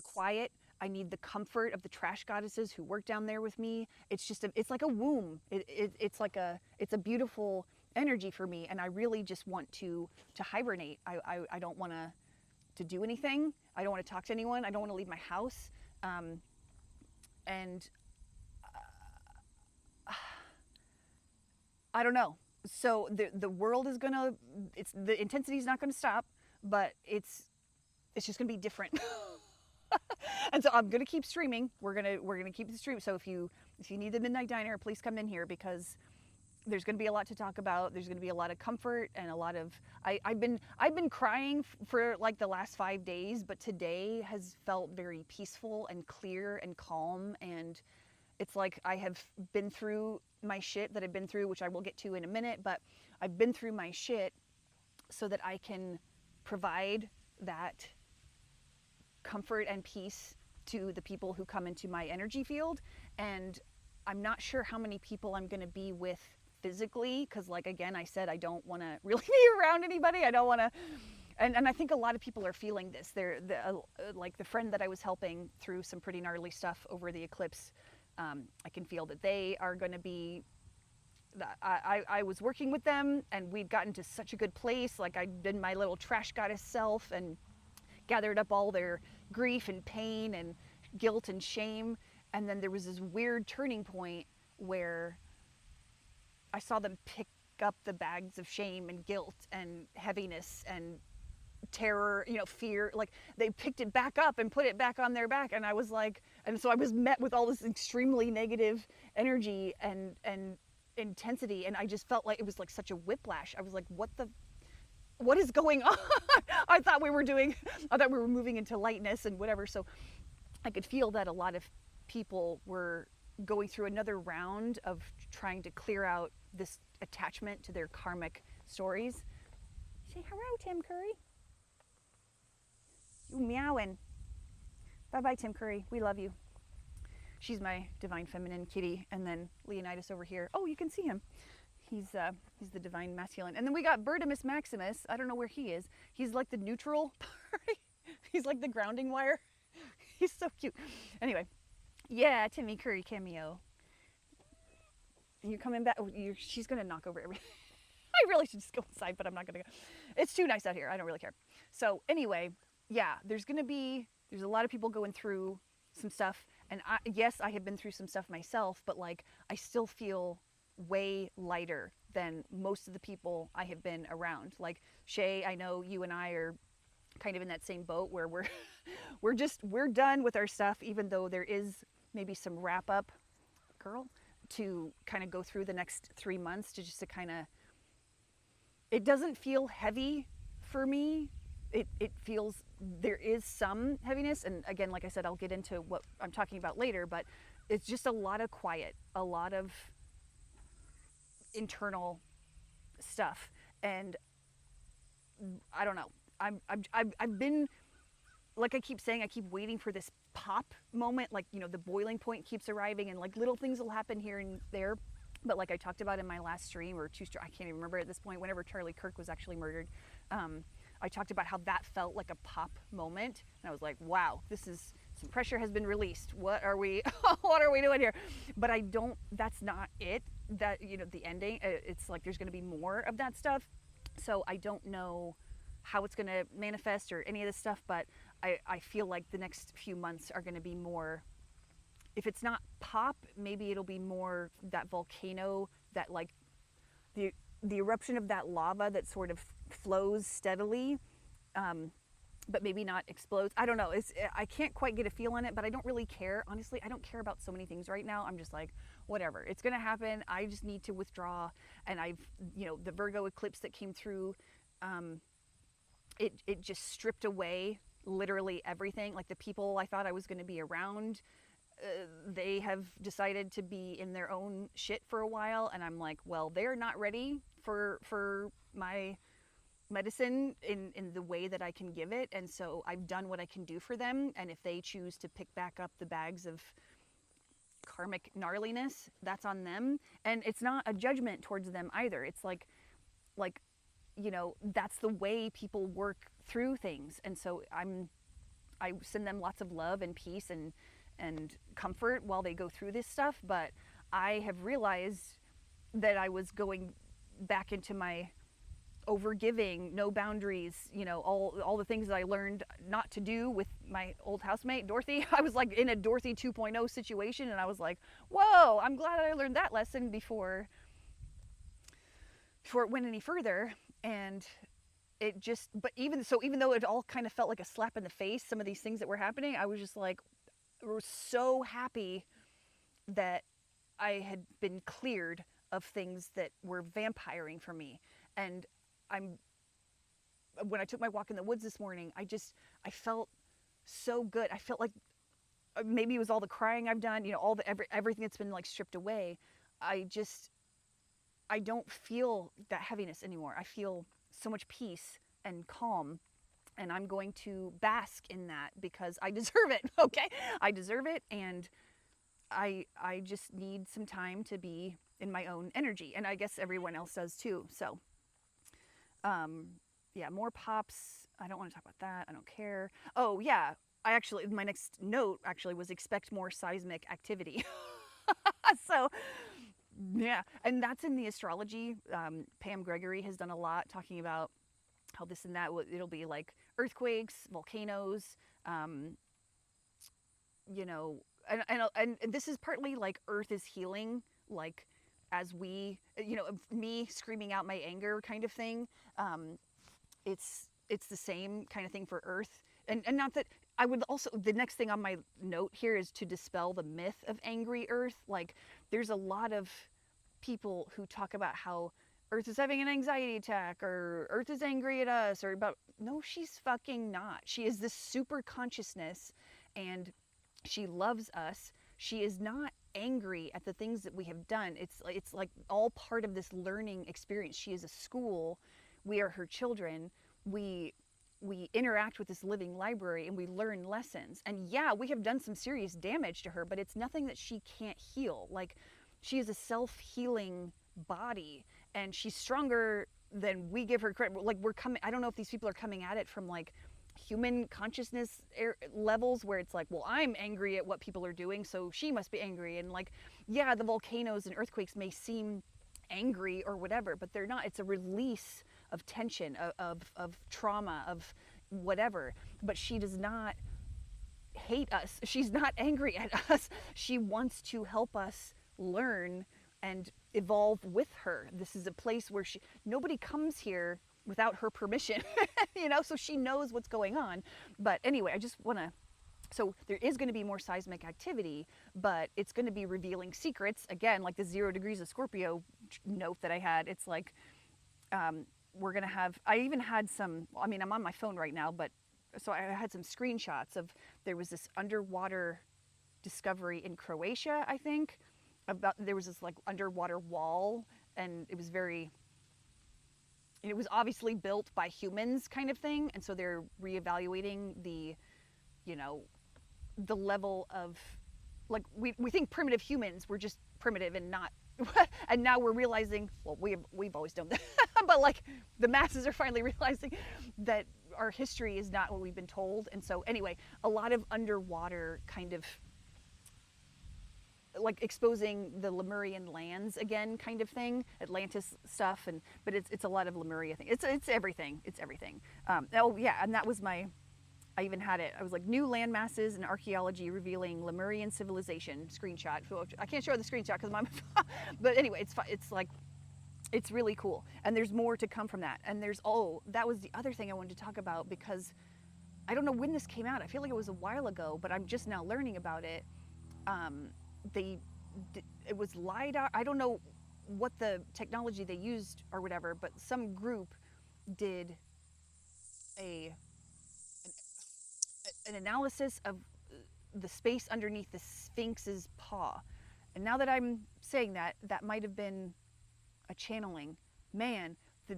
quiet. I need the comfort of the trash goddesses who work down there with me. It's just it's like a womb. It's a beautiful energy for me, and I really just want to hibernate. I don't want to do anything. I don't want to talk to anyone. I don't want to leave my house. And I don't know. So the world is gonna, the intensity is not gonna stop, but it's just gonna be different. And so I'm gonna keep streaming. We're gonna keep the stream. So if you need the Midnight Diner, please come in here, because there's gonna be a lot to talk about. There's gonna be a lot of comfort and a lot of, I've been crying for like the last 5 days, but today has felt very peaceful and clear and calm. And it's like I have been through my shit that I've been through, which I will get to in a minute, but I've been through my shit so that I can provide that comfort and peace to the people who come into my energy field. And I'm not sure how many people I'm going to be with physically, because like again I said, I don't want to really be around anybody. I don't want to, and I think a lot of people are feeling this. They're like the friend that I was helping through some pretty gnarly stuff over the eclipse. I can feel that they are going to be, I was working with them, and we'd gotten to such a good place. Like I'd been my little trash goddess self and gathered up all their grief and pain and guilt and shame. And then there was this weird turning point where I saw them pick up the bags of shame and guilt and heaviness and terror, fear. Like they picked it back up and put it back on their back. And I was like, and so I was met with all this extremely negative energy and intensity. And I just felt like it was like such a whiplash. I was like, what is going on? I thought we were moving into lightness and whatever. So I could feel that a lot of people were going through another round of trying to clear out this attachment to their karmic stories. Say hello, Tim Curry. You meowing. Bye-bye, Tim Curry. We love you. She's my divine feminine kitty. And then Leonidas over here. Oh, you can see him. He's the divine masculine. And then we got Bertimus Maximus. I don't know where he is. He's like the neutral party. He's like the grounding wire. He's so cute. Anyway, yeah, Timmy Curry cameo. You're coming back. Oh, she's going to knock over everything. I really should just go inside, but I'm not going to go. It's too nice out here. I don't really care. So anyway, yeah, there's a lot of people going through some stuff. And yes, I have been through some stuff myself, but like I still feel way lighter than most of the people I have been around. Like Shay, I know you and I are kind of in that same boat where we're done with our stuff, even though there is maybe some wrap up, girl, to kind of go through the next 3 months to kind of, it doesn't feel heavy for me. It feels, there is some heaviness. And again, like I said, I'll get into what I'm talking about later, but it's just a lot of quiet, a lot of internal stuff. And I don't know, I've been, like I keep saying, I keep waiting for this pop moment, like, the boiling point keeps arriving, and like little things will happen here and there. But like I talked about in my last stream or two, I can't even remember at this point, whenever Charlie Kirk was actually murdered, I talked about how that felt like a pop moment. And I was like, wow, some pressure has been released. What are we doing here? But that's not it. That, the ending, it's like there's going to be more of that stuff. So I don't know how it's going to manifest or any of this stuff, but I feel like the next few months are going to be more, if it's not pop, maybe it'll be more that volcano, that like the eruption of that lava that sort of flows steadily, but maybe not explodes. I don't know. I can't quite get a feel on it, but I don't really care. Honestly, I don't care about so many things right now. I'm just like, whatever. It's going to happen. I just need to withdraw. And I've, the Virgo eclipse that came through, it just stripped away literally everything. Like the people I thought I was going to be around, they have decided to be in their own shit for a while. And I'm like, well, they're not ready for my medicine in the way that I can give it. And so I've done what I can do for them. And if they choose to pick back up the bags of karmic gnarliness, that's on them. And it's not a judgment towards them either. It's like, that's the way people work through things. And so I send them lots of love and peace and comfort while they go through this stuff. But I have realized that I was going back into my overgiving, no boundaries, all the things that I learned not to do with my old housemate, Dorothy. I was like in a Dorothy 2.0 situation, and I was like, whoa, I'm glad I learned that lesson before it went any further. And it just, but even though it all kind of felt like a slap in the face, some of these things that were happening, I was just like, so happy that I had been cleared of things that were vampiring for me. And when I took my walk in the woods this morning, I felt so good. I felt like maybe it was all the crying I've done, everything that's been like stripped away. I don't feel that heaviness anymore. I feel so much peace and calm, and I'm going to bask in that because I deserve it. Okay. I deserve it. And I just need some time to be in my own energy. And I guess everyone else does too. So, yeah, more pops. I don't want to talk about that. I don't care. Oh yeah. My next note actually was expect more seismic activity. So yeah. And that's in the astrology. Pam Gregory has done a lot talking about how this and that, it'll be like earthquakes, volcanoes, and this is partly like Earth is healing, like as we, me screaming out my anger kind of thing. It's the same kind of thing for Earth. And not that I would also, the next thing on my note here is to dispel the myth of angry Earth. Like there's a lot of people who talk about how Earth is having an anxiety attack, or Earth is angry at us, or about, no, she's fucking not. She is this super consciousness, and she loves us. She is not angry at the things that we have done. It's like all part of this learning experience. She is a school. We are her children. We interact with this living library, and we learn lessons. And yeah, we have done some serious damage to her, but it's nothing that she can't heal. Like, she is a self-healing body, and she's stronger than we give her credit. Like, I don't know if these people are coming at it from like human consciousness levels where it's like, well, I'm angry at what people are doing, so she must be angry. And like, yeah, the volcanoes and earthquakes may seem angry or whatever, but they're not. It's a release of tension, of trauma, of whatever. But she does not hate us. She's not angry at us. She wants to help us learn and evolve with her. This is a place where nobody comes here without her permission, so she knows what's going on. But anyway, I just want to, so there is going to be more seismic activity, but it's going to be revealing secrets. Again, like the 0 degrees of Scorpio note that I had, it's like, we're going to have, I even had some, I'm on my phone right now, but so I had some screenshots of, there was this underwater discovery in Croatia, I think, there was this like underwater wall, and it was obviously built by humans kind of thing. And so they're reevaluating the level of, like, we think primitive humans were just primitive and not, and now we're realizing, well, we've always done that, but like the masses are finally realizing that our history is not what we've been told. And so anyway, a lot of underwater kind of like exposing the Lemurian lands again kind of thing, Atlantis stuff, but it's a lot of Lemuria thing. It's everything. Oh yeah, and that was my I even had it. I was like, new land masses and archaeology revealing Lemurian civilization screenshot. I can't show the screenshot because my, but anyway, it's like, it's really cool. And there's more to come from that. And there's, oh, that was the other thing I wanted to talk about, because I don't know when this came out. I feel like it was a while ago, but I'm just now learning about it. It was LiDAR. I don't know what the technology they used or whatever, but some group did an analysis of the space underneath the Sphinx's paw. And now that I'm saying that, that might have been a channeling. Man, the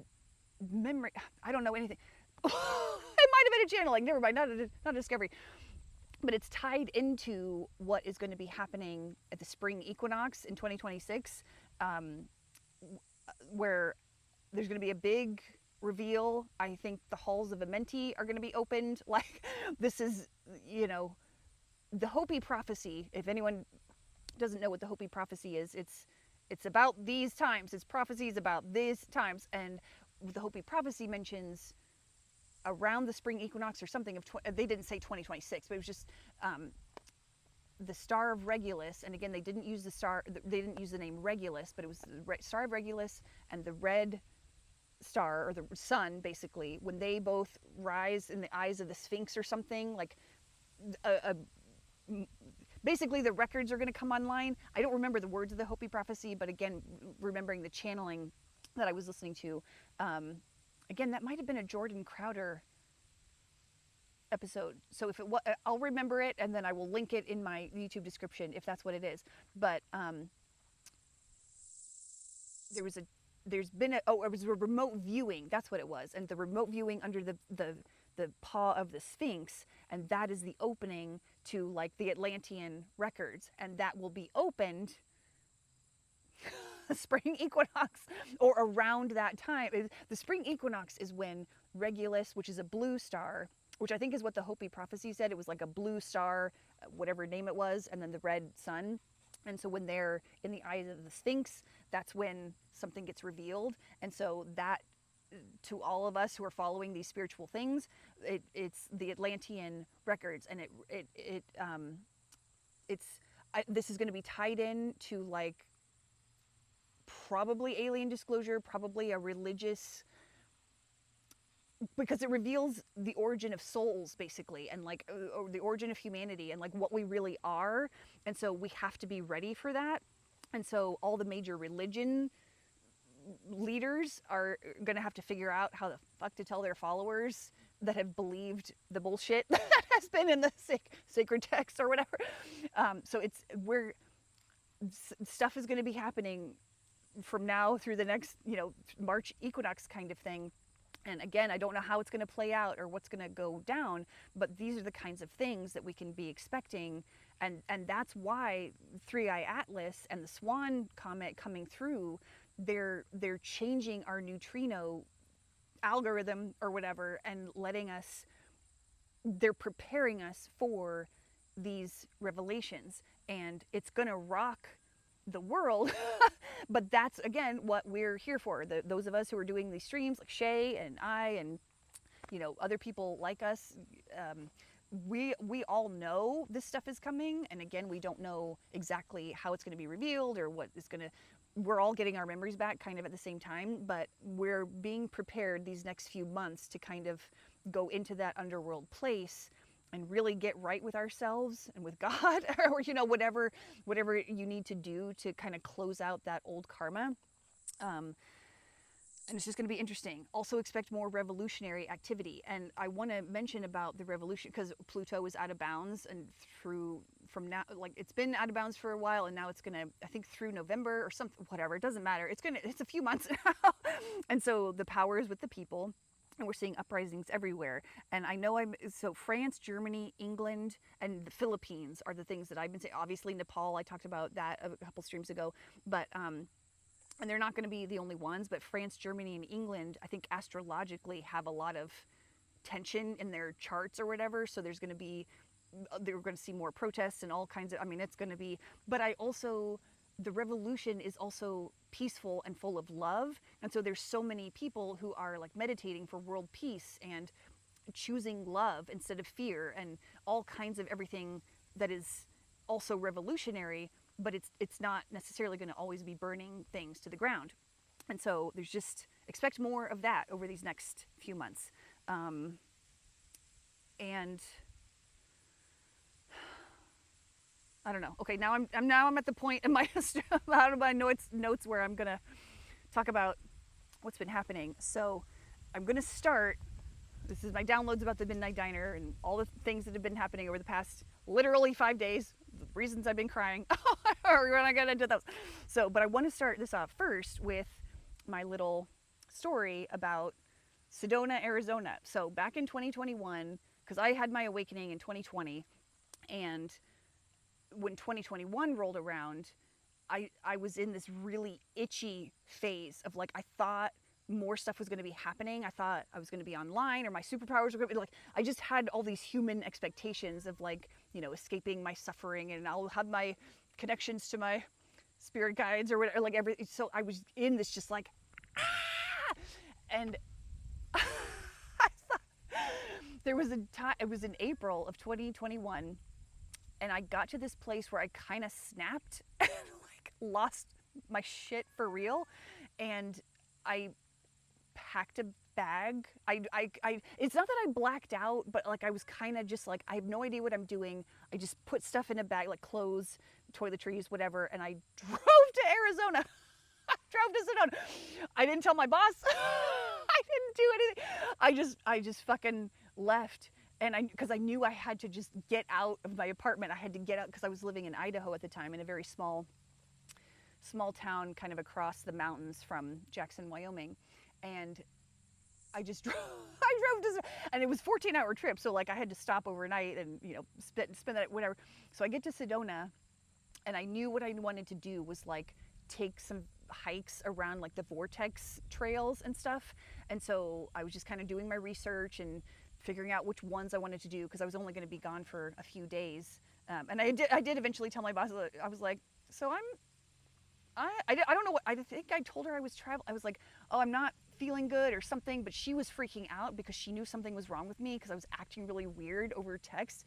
memory, I don't know anything. It might have been a channeling, never mind, not a discovery. But it's tied into what is going to be happening at the spring equinox in 2026, where there's going to be a big reveal. I think the halls of Amenti are going to be opened. Like, this is, you know, the Hopi prophecy. If anyone doesn't know what the Hopi prophecy is, it's about these times. It's prophecies about these times. And the Hopi prophecy mentions around the spring equinox or something of, they didn't say 2026, but it was just the star of Regulus. And again, they didn't use the name Regulus, but it was the star of Regulus and the red star, or the sun, basically, when they both rise in the eyes of the Sphinx or something, like basically the records are going to come online. I don't remember the words of the Hopi prophecy, but again, remembering the channeling that I was listening to, again, that might have been a Jordan Crowder episode. So if it was, I'll remember it, and then I will link it in my YouTube description if that's what it is. But it was a remote viewing. That's what it was. And the remote viewing under the paw of the Sphinx, and that is the opening to like the Atlantean records, and that will be opened spring equinox or around that time. The spring equinox is when Regulus, which is a blue star, which I think is what the Hopi prophecy said, it was like a blue star, whatever name it was, and then the red sun. And so when they're in the eyes of the Sphinx, that's when something gets revealed. And so that, to all of us who are following these spiritual things, it's the Atlantean records, and this is going to be tied in to like probably alien disclosure, probably a religious, because it reveals the origin of souls, basically, and like or the origin of humanity and like what we really are. And so we have to be ready for that. And so all the major religion leaders are going to have to figure out how the fuck to tell their followers that have believed the bullshit that has been in the sacred text or whatever. So stuff is going to be happening from now through the next, March equinox kind of thing. And again, I don't know how it's going to play out or what's going to go down, but these are the kinds of things that we can be expecting. And that's why 3i Atlas and the Swan comet coming through, they're changing our neutrino algorithm or whatever, and they're preparing us for these revelations. And it's going to rock the world. But that's, again, what we're here for. Those of us who are doing these streams, like Shay and I and, other people like us, we all know this stuff is coming. And again, we don't know exactly how it's going to be revealed or what is going to, we're all getting our memories back kind of at the same time, but we're being prepared these next few months to kind of go into that underworld place and really get right with ourselves and with God, or, whatever you need to do to kind of close out that old karma. And it's just going to be interesting. Also expect more revolutionary activity. And I want to mention about the revolution, because Pluto is out of bounds, and from now, like, it's been out of bounds for a while, and now it's going to, I think through November or something, whatever, it doesn't matter. It's a few months now. And so the power is with the people. And we're seeing uprisings everywhere. And I know so France, Germany, England, and the Philippines are the things that I've been saying. Obviously Nepal, I talked about that a couple streams ago, but, and they're not going to be the only ones, but France, Germany, and England, I think astrologically have a lot of tension in their charts or whatever. So they're going to see more protests and all kinds of, it's going to be, but the revolution is also peaceful and full of love. And so there's so many people who are like meditating for world peace and choosing love instead of fear, and all kinds of everything that is also revolutionary, but it's not necessarily going to always be burning things to the ground. And so there's just, expect more of that over these next few months. And I don't know. Okay, now I'm at the point in my out of my notes where I'm gonna talk about what's been happening. So I'm gonna start. This is my downloads about the Midnight Diner and all the things that have been happening over the past literally 5 days. The reasons I've been crying. We're gonna get into those. So, but I want to start this off first with my little story about Sedona, Arizona. So back in 2021, because I had my awakening in 2020, and when 2021 rolled around, I was in this really itchy phase of like, I thought more stuff was going to be happening. I thought I was going to be online, or my superpowers were going to be like, I just had all these human expectations of like, you know, escaping my suffering, and I'll have my connections to my spirit guides or whatever, like everything. So I was in this just like, and I thought there was a time, it was in April of 2021, and I got to this place where I kind of snapped and like lost my shit for real. And I packed a bag. It's not that I blacked out, but like I was kind of just like, I have no idea what I'm doing. I just put stuff in a bag, like clothes, toiletries, whatever, and I drove to Arizona. I drove to Sedona. I didn't tell my boss. I didn't do anything. I just fucking left. And because I knew I had to just get out of my apartment. I had to get out because I was living in Idaho at the time, in a very small town kind of across the mountains from Jackson, Wyoming. And I just drove, and it was a 14-hour trip. So like I had to stop overnight and, you know, spend that, whatever. So I get to Sedona, and I knew what I wanted to do was like take some hikes around like the vortex trails and stuff. And so I was just kind of doing my research and figuring out which ones I wanted to do, because I was only going to be gone for a few days. And I did eventually tell my boss. I was like, so I don't know what, I think I told her I was traveling. I was like, oh, I'm not feeling good or something, but she was freaking out because she knew something was wrong with me because I was acting really weird over text.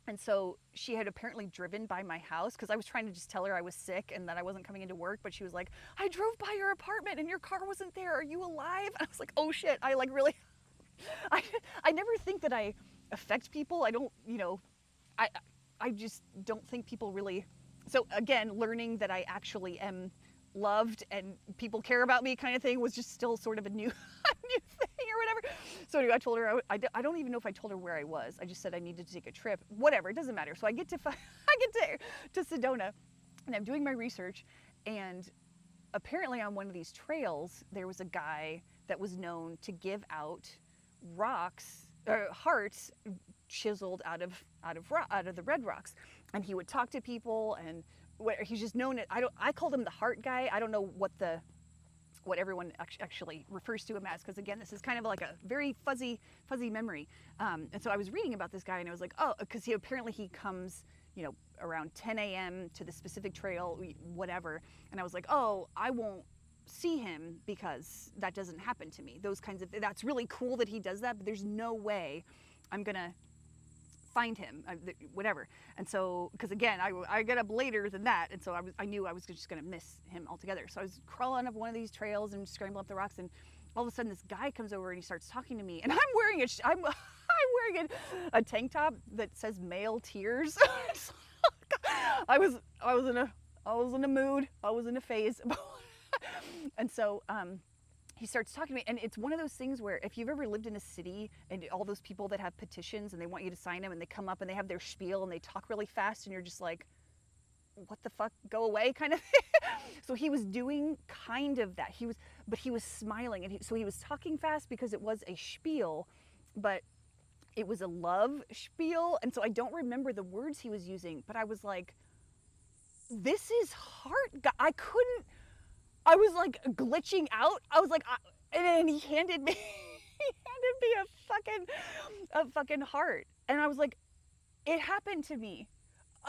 And so she had apparently driven by my house, because I was trying to just tell her I was sick and that I wasn't coming into work, but she was like, I drove by your apartment and your car wasn't there. Are you alive? And I was like, oh shit. I like really, I never think that I affect people. I don't, you know, I just don't think people really. So again, learning that I actually am loved and people care about me kind of thing was just still sort of a new thing or whatever. So anyway, I told her, I don't even know if I told her where I was. I just said I needed to take a trip, whatever, it doesn't matter. So I get to Sedona, and I'm doing my research, and apparently on one of these trails, there was a guy that was known to give out rocks, hearts chiseled out of the red rocks. And he would talk to people, and he's just known it. I called him the heart guy. I don't know what everyone actually refers to him as, because again, this is kind of like a very fuzzy memory. And so I was reading about this guy, and I was like, oh, because he comes, you know, around 10 a.m. to the specific trail, whatever. And I was like, oh, I won't see him because that doesn't happen to me. Those kinds of, that's really cool that he does that, but there's no way I'm gonna find him, whatever. And so, because again, I got up later than that, and so I knew I was just gonna miss him altogether. So I was crawling up one of these trails and scrambling up the rocks, and all of a sudden this guy comes over and he starts talking to me, and I'm wearing a tank top that says male tears. I was in a mood. I was in a phase. And so he starts talking to me, and it's one of those things where if you've ever lived in a city and all those people that have petitions and they want you to sign them, and they come up and they have their spiel and they talk really fast, and you're just like, what the fuck, go away kind of thing. So he was doing kind of that. But he was smiling, and so he was talking fast because it was a spiel, but it was a love spiel. And so I don't remember the words he was using, but I was like, this is heart. I was like glitching out. I was like, and he handed me a fucking heart. And I was like, it happened to me.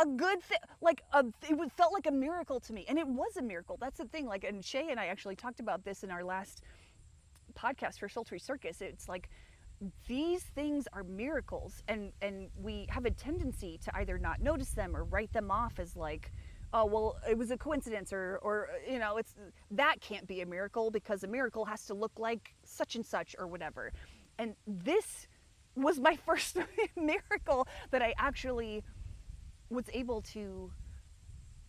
A good thing, like it felt like a miracle to me. And it was a miracle. That's the thing. Like, and Shay and I actually talked about this in our last podcast for Sultry Circus. It's like, these things are miracles, and we have a tendency to either not notice them or write them off as like, oh well, it was a coincidence, or you know, it's that can't be a miracle because a miracle has to look like such and such or whatever. And this was my first miracle that I actually was able to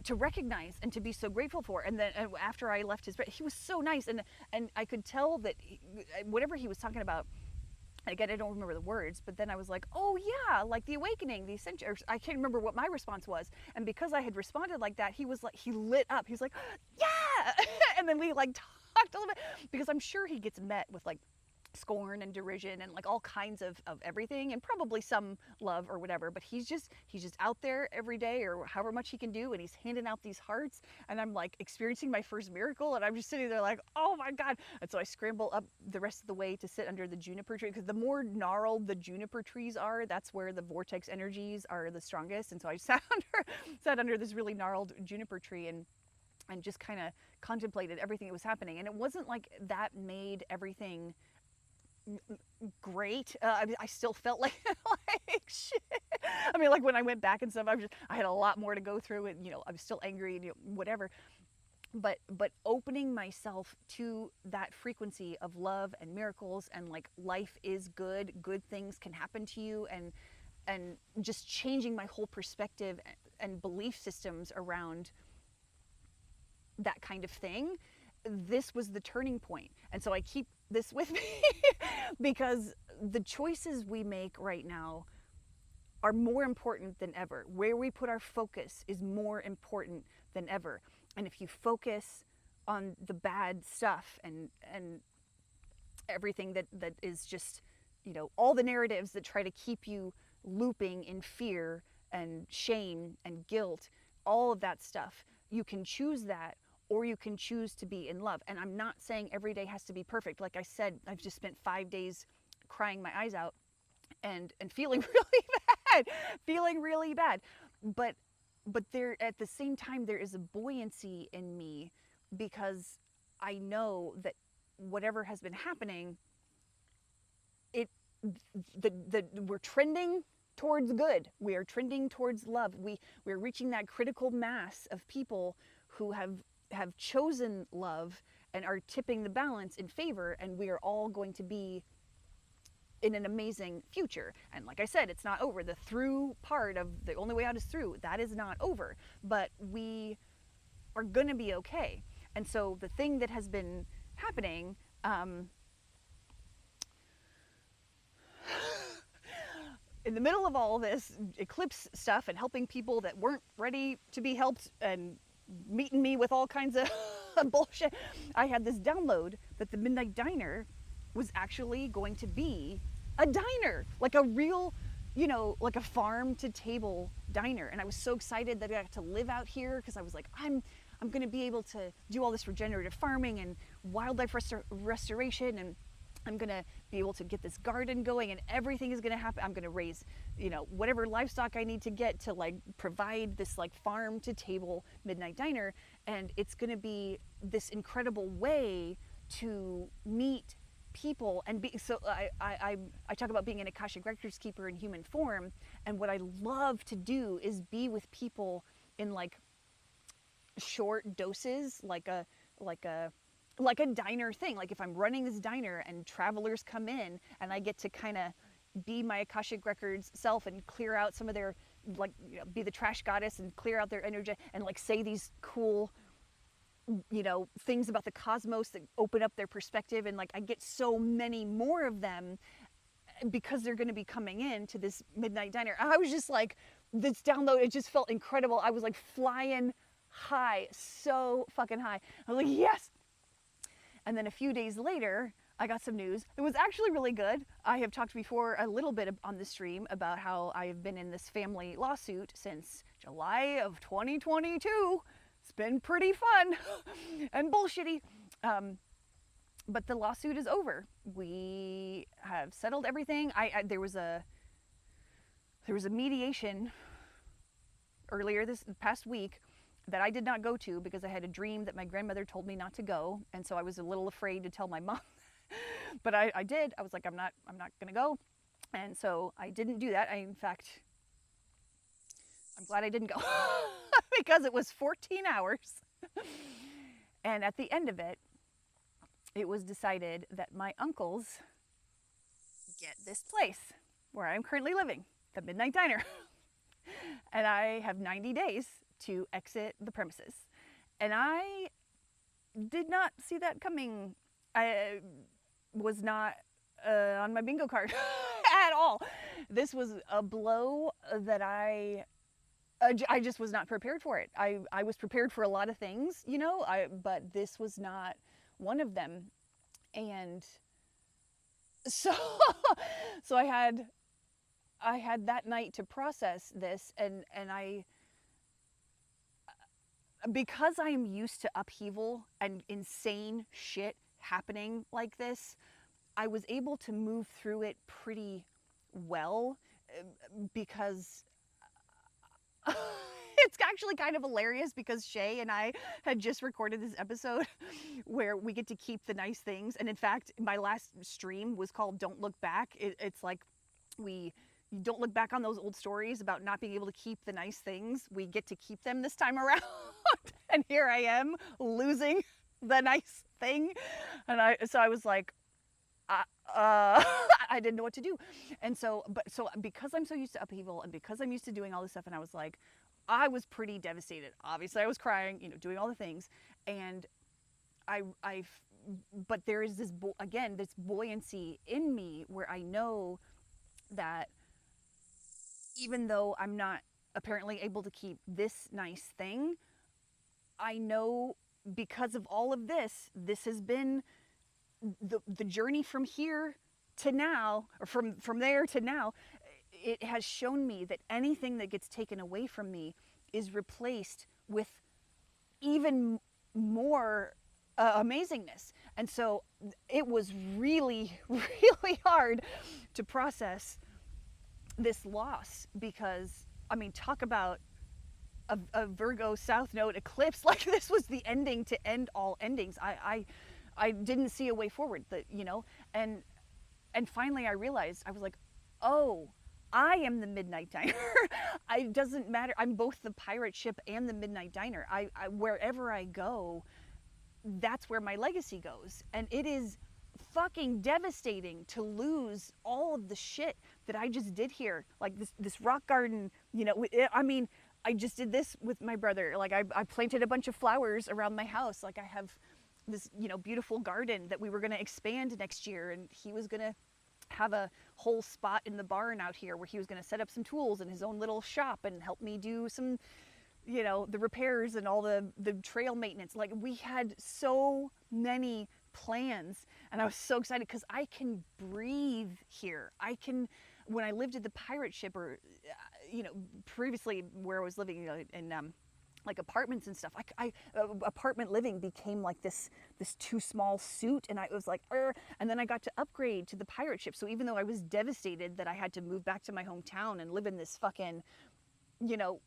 recognize and to be so grateful for. And then after I left his bed, he was so nice, and I could tell that whatever he was talking about, again, I don't remember the words, but then I was like, oh yeah, like the awakening, the ascension. I can't remember what my response was. And because I had responded like that, he was like, he lit up. He was like, yeah. And then we like talked a little bit, because I'm sure he gets met with like scorn and derision and like all kinds of everything, and probably some love or whatever, but he's just out there every day, or however much he can do, and he's handing out these hearts, and I'm like experiencing my first miracle, and I'm just sitting there like, oh my God. And so I scramble up the rest of the way to sit under the juniper tree, because the more gnarled the juniper trees are, that's where the vortex energies are the strongest. And so I sat under this really gnarled juniper tree, and just kind of contemplated everything that was happening. And it wasn't like that made everything great. I still felt like like shit. I mean, like when I went back and stuff, I had a lot more to go through, and you know, I was still angry and, you know, whatever. But opening myself to that frequency of love and miracles, and like life is good, good things can happen to you, and just changing my whole perspective and belief systems around that kind of thing. This was the turning point. And so I keep this with me because the choices we make right now are more important than ever. Where we put our focus is more important than ever. And if you focus on the bad stuff and everything that is just, you know, all the narratives that try to keep you looping in fear and shame and guilt, all of that stuff, you can choose that, or you can choose to be in love. And I'm not saying every day has to be perfect. Like I said, I've just spent 5 days crying my eyes out and feeling really bad. But there, at the same time, there is a buoyancy in me, because I know that whatever has been happening, we're trending towards good. We are trending towards love. We're reaching that critical mass of people who have chosen love and are tipping the balance in favor, and we are all going to be in an amazing future. And like I said, it's not over. The through part of the only way out is through, that is not over, but we are going to be okay. And so the thing that has been happening, in the middle of all this eclipse stuff and helping people that weren't ready to be helped and meeting me with all kinds of bullshit, I had this download that the Midnight Diner was actually going to be a diner, like a real, you know, like a farm to table diner. And I was so excited that I got to live out here, because I was like, I'm going to be able to do all this regenerative farming and wildlife restoration, and I'm going to be able to get this garden going, and everything is going to happen. I'm going to raise, you know, whatever livestock I need to get to like provide this like farm to table Midnight Diner. And it's going to be this incredible way to meet people and be, so I talk about being an Akashic Records keeper in human form. And what I love to do is be with people in like short doses, like a diner thing. Like if I'm running this diner and travelers come in, and I get to kind of be my Akashic Records self and clear out some of their, like, you know, be the trash goddess and clear out their energy and like say these cool, you know, things about the cosmos that open up their perspective. And like I get so many more of them because they're going to be coming in to this Midnight Diner. I was just like, this download, it just felt incredible. I was like flying high, so fucking high. I was like, yes. And then a few days later, I got some news. It was actually really good. I have talked before a little bit on the stream about how I have been in this family lawsuit since July of 2022. It's been pretty fun and bullshitty. But the lawsuit is over. We have settled everything. There was a mediation earlier this past week that I did not go to because I had a dream that my grandmother told me not to go. And so I was a little afraid to tell my mom. But I did. I was like, I'm not gonna go. And so I didn't do that. In fact, I'm glad I didn't go because it was 14 hours. And at the end of it, it was decided that my uncles get this place where I'm currently living, the Midnight Diner. And I have 90 days to exit the premises. And I did not see that coming. I was not on my bingo card at all. This was a blow that I just was not prepared for it. I was prepared for a lot of things, you know, but this was not one of them. And so so I had that night to process this, and I, because I am used to upheaval and insane shit happening like this, I was able to move through it pretty well, because it's actually kind of hilarious because Shay and I had just recorded this episode where we get to keep the nice things. And in fact, my last stream was called Don't Look Back. It's like we don't look back on those old stories about not being able to keep the nice things. We get to keep them this time around. And here I am losing the nice thing. And so I was like, I didn't know what to do. And so because I'm so used to upheaval and because I'm used to doing all this stuff, and I was like, I was pretty devastated. Obviously I was crying, you know, doing all the things. And but there is this, again, this buoyancy in me where I know that even though I'm not apparently able to keep this nice thing, I know because of all of this, this has been the journey from here to now, or from there to now. It has shown me that anything that gets taken away from me is replaced with even more amazingness. And so it was really, really hard to process this loss, because, I mean, talk about a Virgo South Node eclipse. Like, this was the ending to end all endings. I didn't see a way forward, that, you know, and finally I realized, I was like, oh, I am the Midnight Diner. It doesn't matter. I'm both the pirate ship and the Midnight Diner. I wherever I go, that's where my legacy goes. And it is fucking devastating to lose all of the shit that I just did here. Like this rock garden, you know, I mean, I just did this with my brother. Like I planted a bunch of flowers around my house. Like I have this, you know, beautiful garden that we were going to expand next year, and he was going to have a whole spot in the barn out here where he was going to set up some tools in his own little shop and help me do some, you know, the repairs and all the trail maintenance. Like, we had so many plans, and I was so excited because I can breathe here. When I lived at the pirate ship, or you know, previously where I was living, you know, in like apartments and stuff, apartment living became like this too small suit, and I was like, and then I got to upgrade to the pirate ship. So even though I was devastated that I had to move back to my hometown and live in this fucking, you know,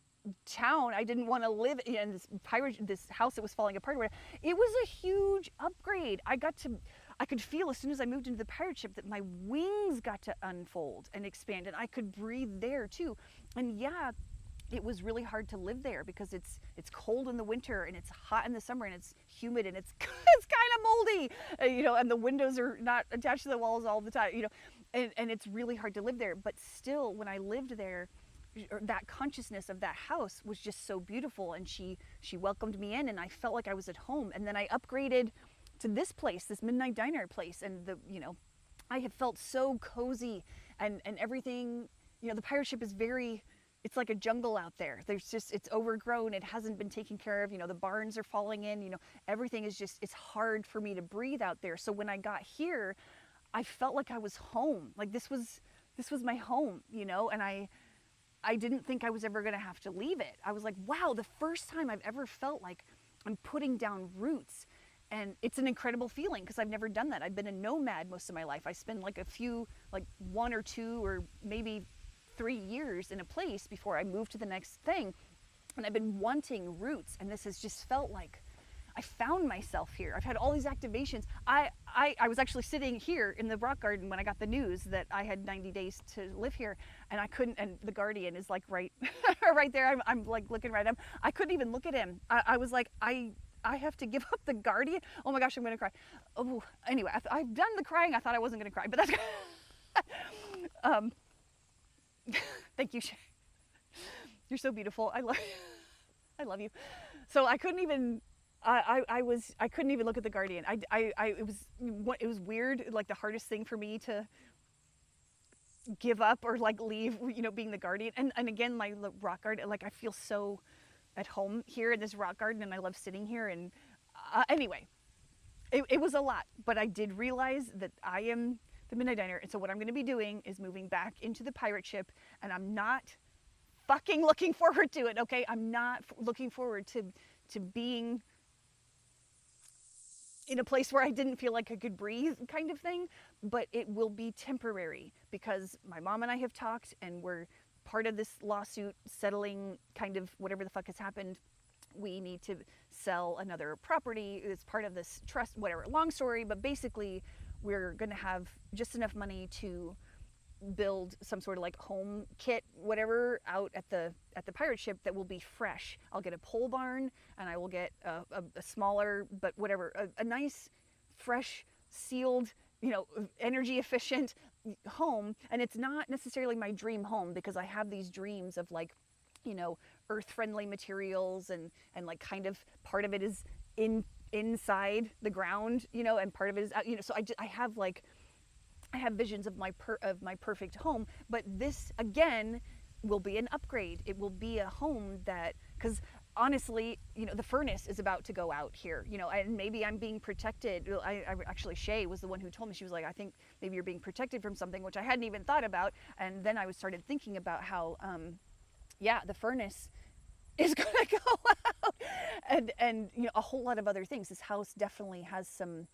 town I didn't want to live in, this house that was falling apart, it was a huge upgrade. I could feel as soon as I moved into the pirate ship that my wings got to unfold and expand, and I could breathe there too. And yeah, it was really hard to live there because it's cold in the winter and it's hot in the summer and it's humid and it's kind of moldy, you know, and the windows are not attached to the walls all the time, you know, and it's really hard to live there. But still, when I lived there, that consciousness of that house was just so beautiful, and she welcomed me in, and I felt like I was at home. And then I upgraded to this place, this Midnight Diner place, and you know, I have felt so cozy and everything. You know, the pirate ship is it's like a jungle out there. It's overgrown. It hasn't been taken care of. You know, the barns are falling in, you know, everything is it's hard for me to breathe out there. So when I got here, I felt like I was home. Like this was my home, you know, and I didn't think I was ever going to have to leave it. I was like, wow, the first time I've ever felt like I'm putting down roots. And it's an incredible feeling because I've never done that. I've been a nomad most of my life. I spend like 1 or 2 or maybe 3 years in a place before I move to the next thing. And I've been wanting roots, and this has just felt like I found myself here. I've had all these activations. I was actually sitting here in the rock garden when I got the news that I had 90 days to live here, and I couldn't, and the guardian is like right, right there. I'm like looking right at him. I couldn't even look at him. I was like, I have to give up the guardian. Oh my gosh, I'm gonna cry. Oh, anyway, I've done the crying. I thought I wasn't gonna cry, but that's thank you, Shay. You're so beautiful. I love you. So I couldn't even, I couldn't even look at the guardian. It was weird. Like the hardest thing for me to give up or like leave, you know, being the guardian. And again, my rock garden, like I feel so at home here in this rock garden, and I love sitting here. And anyway, it was a lot, but I did realize that I am the Midnight Diner. And so what I'm going to be doing is moving back into the pirate ship, and I'm not fucking looking forward to it. Okay. I'm not looking forward to being in a place where I didn't feel like I could breathe, kind of thing, but it will be temporary because my mom and I have talked, and we're part of this lawsuit settling kind of whatever the fuck has happened. We need to sell another property. It's part of this trust, whatever, long story, but basically we're going to have just enough money to build some sort of like home kit, whatever, out at the pirate ship that will be fresh. I'll get a pole barn, and I will get a smaller, but whatever, a nice, fresh, sealed, you know, energy efficient home. And it's not necessarily my dream home, because I have these dreams of like, you know, earth friendly materials, and like kind of part of it is inside the ground, you know, and part of it is out, you know, so I have like, I have visions of my perfect home. But this again will be an upgrade. It will be a home that, because honestly, you know, the furnace is about to go out here, you know, and maybe I'm being protected. I actually, Shay was the one who told me. She was like, I think maybe you're being protected from something, which I hadn't even thought about. And then I started thinking about how yeah, the furnace is gonna go out, and you know, a whole lot of other things. This house definitely has some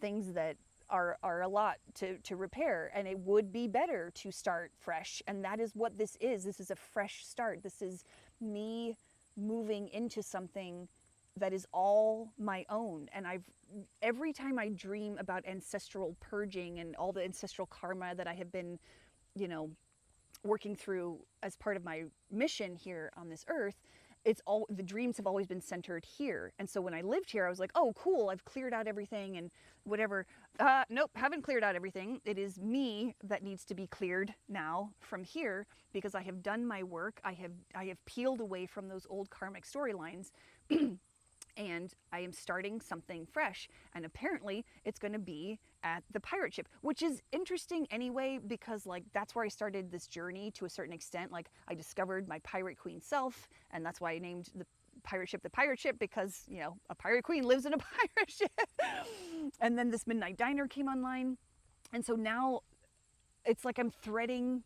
things that are a lot to repair, and it would be better to start fresh. And that is what this is. This is a fresh start. This is me moving into something that is all my own. And every time I dream about ancestral purging and all the ancestral karma that I have been, you know, working through as part of my mission here on this earth, the dreams have always been centered here. And so when I lived here, I was like, oh, cool, I've cleared out everything and whatever. Nope, haven't cleared out everything. It is me that needs to be cleared now from here, because I have done my work. I have peeled away from those old karmic storylines and I am starting something fresh. And apparently it's going to be at the pirate ship, which is interesting anyway, because like that's where I started this journey to a certain extent. Like I discovered my pirate queen self, and that's why I named the pirate ship, because, you know, a pirate queen lives in a pirate ship. And then this Midnight Diner came online, and so now it's like I'm threading,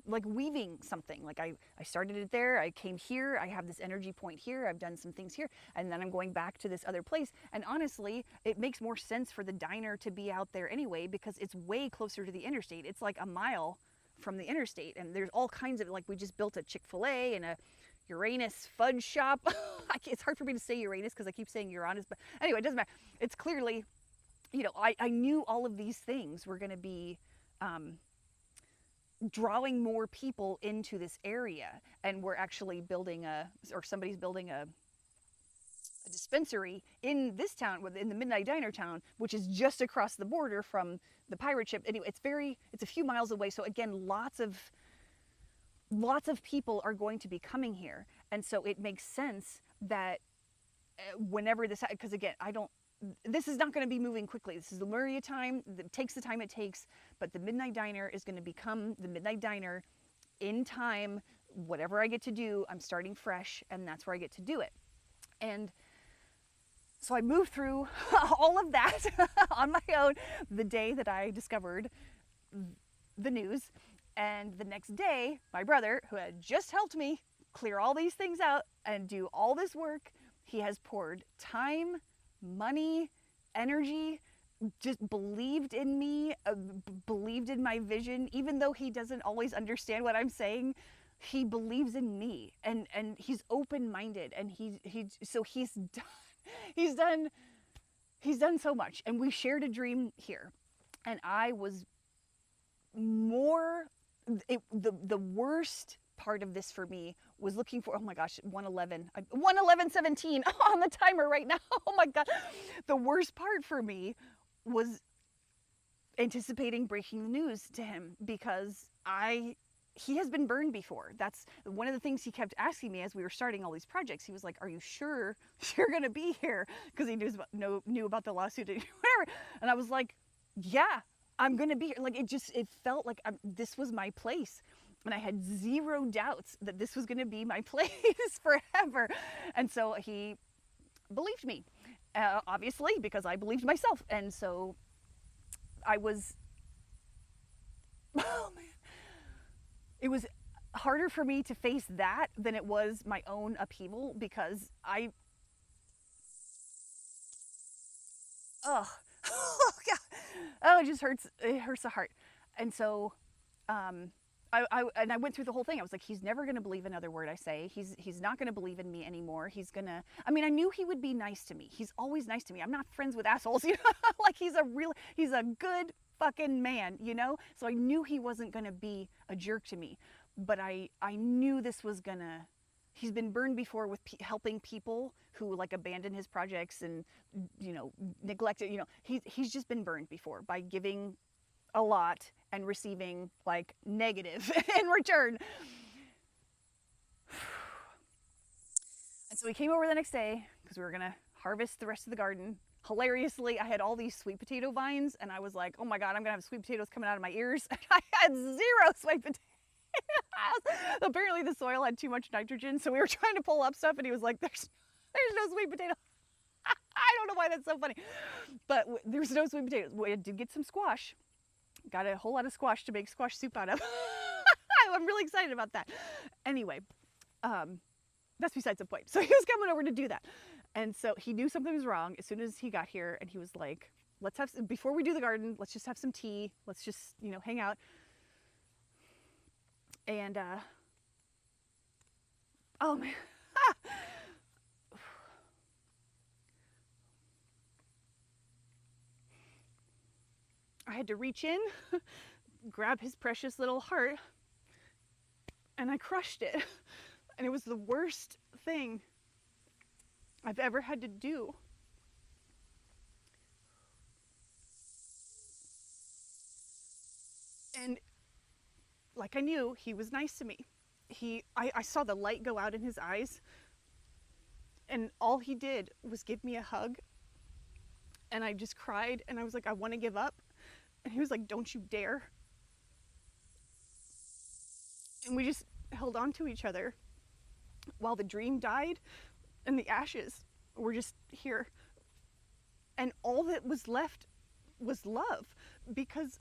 like weaving something. Like I started it there, I came here, I have this energy point here, I've done some things here, and then I'm going back to this other place. And honestly, it makes more sense for the diner to be out there anyway, because it's way closer to the interstate. It's like a mile from the interstate, and there's all kinds of, like, we just built a Chick-fil-A and a Uranus fudge shop. It's hard for me to say Uranus because I keep saying Uranus, but anyway, it doesn't matter. It's clearly, you know, I knew all of these things were going to be drawing more people into this area, and we're actually somebody's building a dispensary in this town, in the Midnight Diner town, which is just across the border from the pirate ship. Anyway, it's a few miles away. So again, lots of people are going to be coming here. And so it makes sense that whenever this, because again, this is not going to be moving quickly. This is the Lemuria time. It takes the time it takes, but the Midnight Diner is going to become the Midnight Diner in time. Whatever I get to do, I'm starting fresh, and that's where I get to do it. And so I moved through all of that on my own the day that I discovered the news. And the next day, my brother, who had just helped me clear all these things out and do all this work, he has poured time, money, energy, just believed in me, believed in my vision. Even though he doesn't always understand what I'm saying, he believes in me, and he's open-minded, and he's done so much, and we shared a dream here, and I was more, the worst part of this for me was looking for, oh my gosh, 111:17 on the timer right now. Oh my God. The worst part for me was anticipating breaking the news to him, because he has been burned before. That's one of the things he kept asking me as we were starting all these projects. He was like, are you sure you're going to be here? Because he knew about the lawsuit and whatever. And I was like, yeah, I'm going to be here. Like, it felt like this was my place. And I had zero doubts that this was going to be my place forever. And so he believed me, obviously, because I believed myself. And so I was, oh man, it was harder for me to face that than it was my own upheaval, because oh God, oh, it just hurts. It hurts the heart. And so, I went through the whole thing. I was like, he's never going to believe another word I say. He's not going to believe in me anymore. I mean, I knew he would be nice to me. He's always nice to me. I'm not friends with assholes, you know, like he's a good fucking man, you know? So I knew he wasn't going to be a jerk to me, but I knew this was gonna, he's been burned before with helping people who like abandon his projects and, you know, neglect it, you know, he's just been burned before by giving a lot and receiving like negative in return. And so we came over the next day because we were gonna harvest the rest of the garden. Hilariously, I had all these sweet potato vines, and I was like, oh my God, I'm gonna have sweet potatoes coming out of my ears. I had 0 sweet potatoes. Apparently the soil had too much nitrogen, so we were trying to pull up stuff, and he was like, there's no sweet potato. I don't know why that's so funny, but there's no sweet potatoes. We did get some squash. Got a whole lot of squash to make squash soup out of. I'm really excited about that. Anyway, that's besides the point. So he was coming over to do that. And so he knew something was wrong as soon as he got here, and he was like, let's have, before we do the garden, let's just have some tea. Let's just, you know, hang out. And, oh man. I had to reach in, grab his precious little heart, and I crushed it. And it was the worst thing I've ever had to do. And like I knew, he was nice to me. I saw the light go out in his eyes, and all he did was give me a hug. And I just cried, and I was like, I want to give up. And he was like, don't you dare. And we just held on to each other while the dream died and the ashes were just here. And all that was left was love, because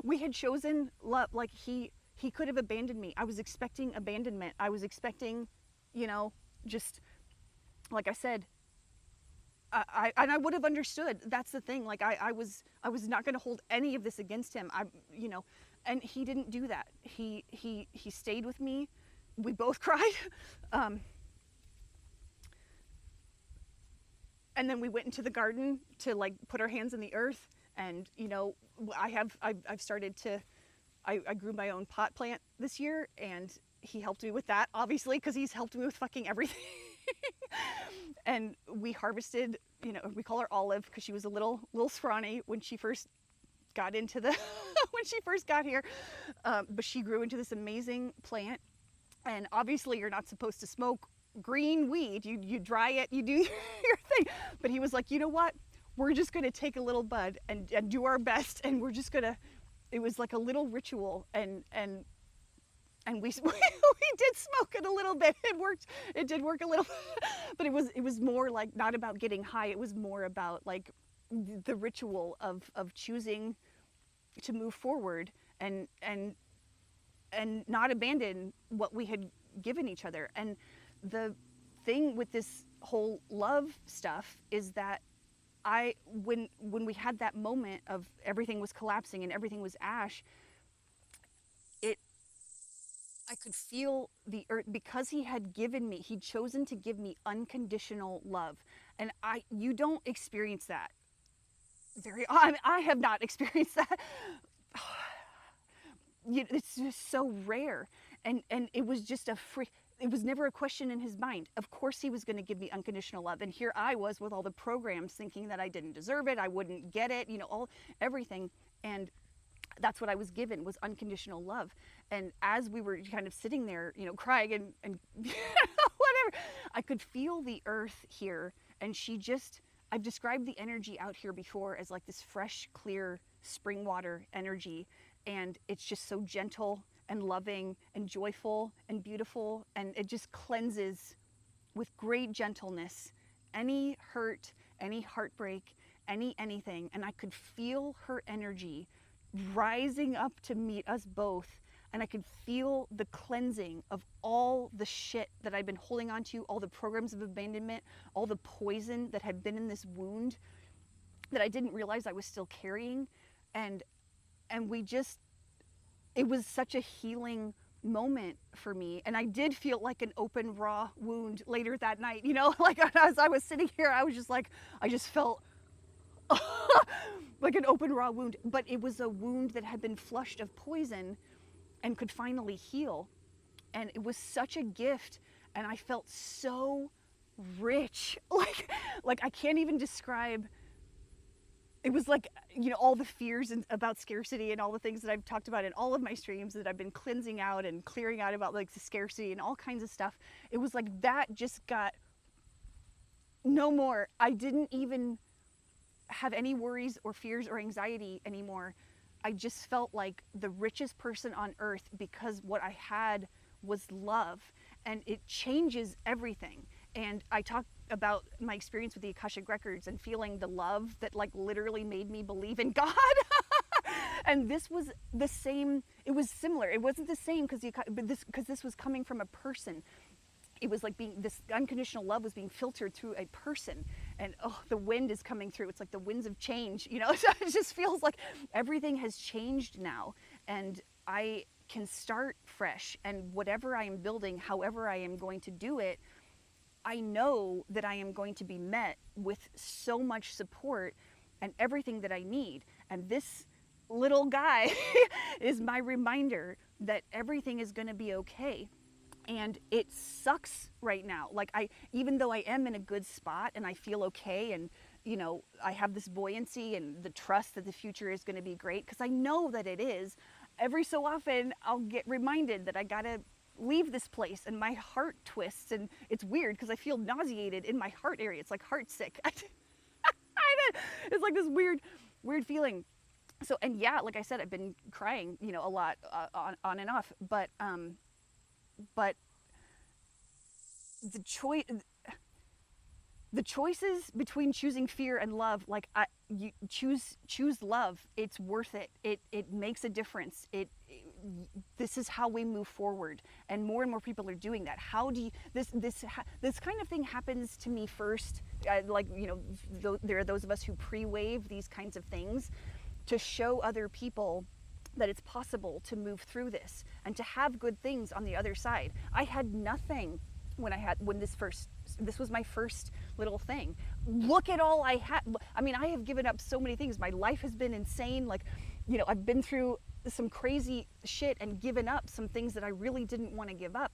we had chosen love. Like he could have abandoned me. I was expecting abandonment. I was expecting, you know, just like I said, I would have understood. That's the thing. Like I was not going to hold any of this against him. You know, and he didn't do that. He stayed with me. We both cried. And then we went into the garden to like put our hands in the earth. And, you know, I've started to, I grew my own pot plant this year, and he helped me with that, obviously, because he's helped me with fucking everything. And we harvested, you know, we call her Olive because she was a little scrawny when she first got into the, when she first got here. But she grew into this amazing plant. And obviously you're not supposed to smoke green weed. You dry it, you do your thing. But he was like, you know what? We're just going to take a little bud and do our best. And we're just going to, it was like a little ritual. And we did smoke it a little bit. It worked. It did work a little, but it was more like not about getting high. It was more about like the ritual of choosing to move forward and not abandon what we had given each other. And the thing with this whole love stuff is that when we had that moment of everything was collapsing and everything was ash, I could feel the earth because he had given me, he'd chosen to give me unconditional love. And you don't experience that I have not experienced that. It's just so rare. And it was just it was never a question in his mind. Of course he was going to give me unconditional love. And here I was with all the programs thinking that I didn't deserve it, I wouldn't get it, everything. And that's what I was given, was unconditional love. And as we were kind of sitting there, crying and whatever, I could feel the earth here. And I've described the energy out here before as like this fresh, clear spring water energy. And it's just so gentle and loving and joyful and beautiful. And it just cleanses with great gentleness any hurt, any heartbreak, anything. And I could feel her energy rising up to meet us both. And I could feel the cleansing of all the shit that I'd been holding on to, all the programs of abandonment, all the poison that had been in this wound that I didn't realize I was still carrying. And it was such a healing moment for me. And I did feel like an open, raw wound later that night, like as I was sitting here, I just felt like an open, raw wound. But it was a wound that had been flushed of poison and could finally heal. And it was such a gift. And I felt so rich. Like I can't even describe. It was like, all the fears about scarcity and all the things that I've talked about in all of my streams that I've been cleansing out and clearing out about, like the scarcity and all kinds of stuff. It was like that just got no more. I didn't even have any worries or fears or anxiety anymore. I just felt like the richest person on earth because what I had was love, and it changes everything. And I talked about my experience with the Akashic Records and feeling the love that like literally made me believe in God. And this was the same. It was similar. It wasn't the same because this was coming from a person. It was like this unconditional love was being filtered through a person. And the wind is coming through. It's like the winds of change, So it just feels like everything has changed now. And I can start fresh. And whatever I am building, however I am going to do it, I know that I am going to be met with so much support and everything that I need. And this little guy is my reminder that everything is going to be okay. And it sucks right now. Like even though I am in a good spot and I feel okay, and I have this buoyancy and the trust that the future is going to be great, because I know that it is. Every so often I'll get reminded that I gotta leave this place, and my heart twists, and it's weird because I feel nauseated in my heart area. It's like heart sick. It's like this weird feeling. So, and yeah, like I said, I've been crying, a lot on and off, but the choices between choosing fear and love, like you choose love. It's worth it. It makes a difference. This is how we move forward, and more people are doing that. How do you, this kind of thing happens to me first, there are those of us who pre-wave these kinds of things to show other people that it's possible to move through this and to have good things on the other side. I had nothing when this was my first little thing. Look at all I had. I mean, I have given up so many things. My life has been insane. I've been through some crazy shit and given up some things that I really didn't want to give up.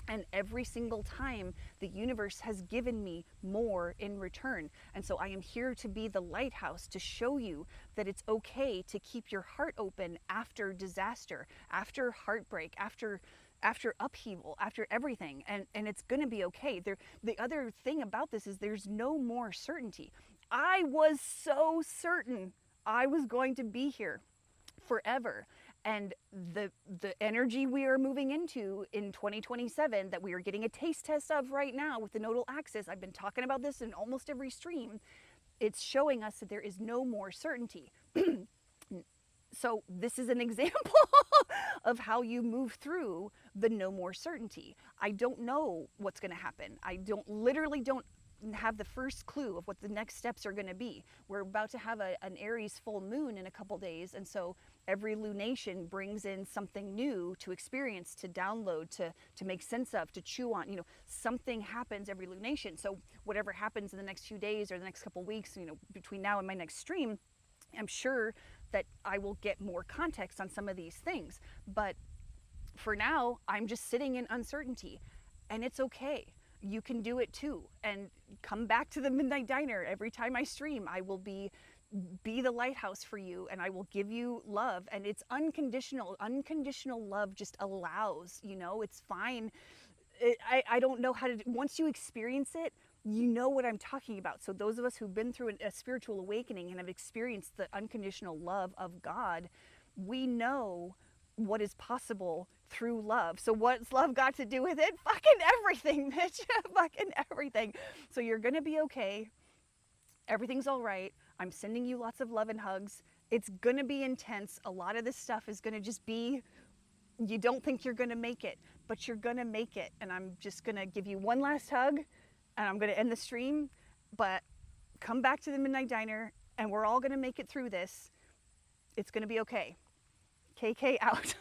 And every single time, the universe has given me more in return. And so I am here to be the lighthouse, to show you that it's okay to keep your heart open after disaster, after heartbreak, after upheaval, after everything. And it's going to be okay. The other thing about this is there's no more certainty. I was so certain I was going to be here forever. And the energy we are moving into in 2027 that we are getting a taste test of right now with the nodal axis, I've been talking about this in almost every stream, it's showing us that there is no more certainty. So this is an example of how you move through the no more certainty. I don't know what's going to happen. I literally don't have the first clue of what the next steps are going to be. We're about to have an Aries full moon in a couple days, and so every lunation brings in something new to experience, to download, to make sense of, to chew on. You know, something happens every lunation. So whatever happens in the next few days or the next couple weeks, you know, between now and my next stream, I'm sure that I will get more context on some of these things. But for now, I'm just sitting in uncertainty, and it's okay. You can do it too. And come back to the Midnight Diner. Every time I stream, I will be the lighthouse for you, and I will give you love, and it's unconditional. Unconditional love just allows, you know, it's fine. I don't know how to, once you experience it, you know what I'm talking about. So those of us who've been through a spiritual awakening and have experienced the unconditional love of God, we know what is possible through love. So what's love got to do with it? Fucking everything, bitch. Fucking everything. So you're gonna be okay. Everything's all right. I'm sending you lots of love and hugs. It's gonna be intense. A lot of this stuff is gonna just be, you don't think you're gonna make it, but you're gonna make it. And I'm just gonna give you one last hug, and I'm gonna end the stream, but come back to the Midnight Diner, and we're all gonna make it through this. It's gonna be okay. KK out.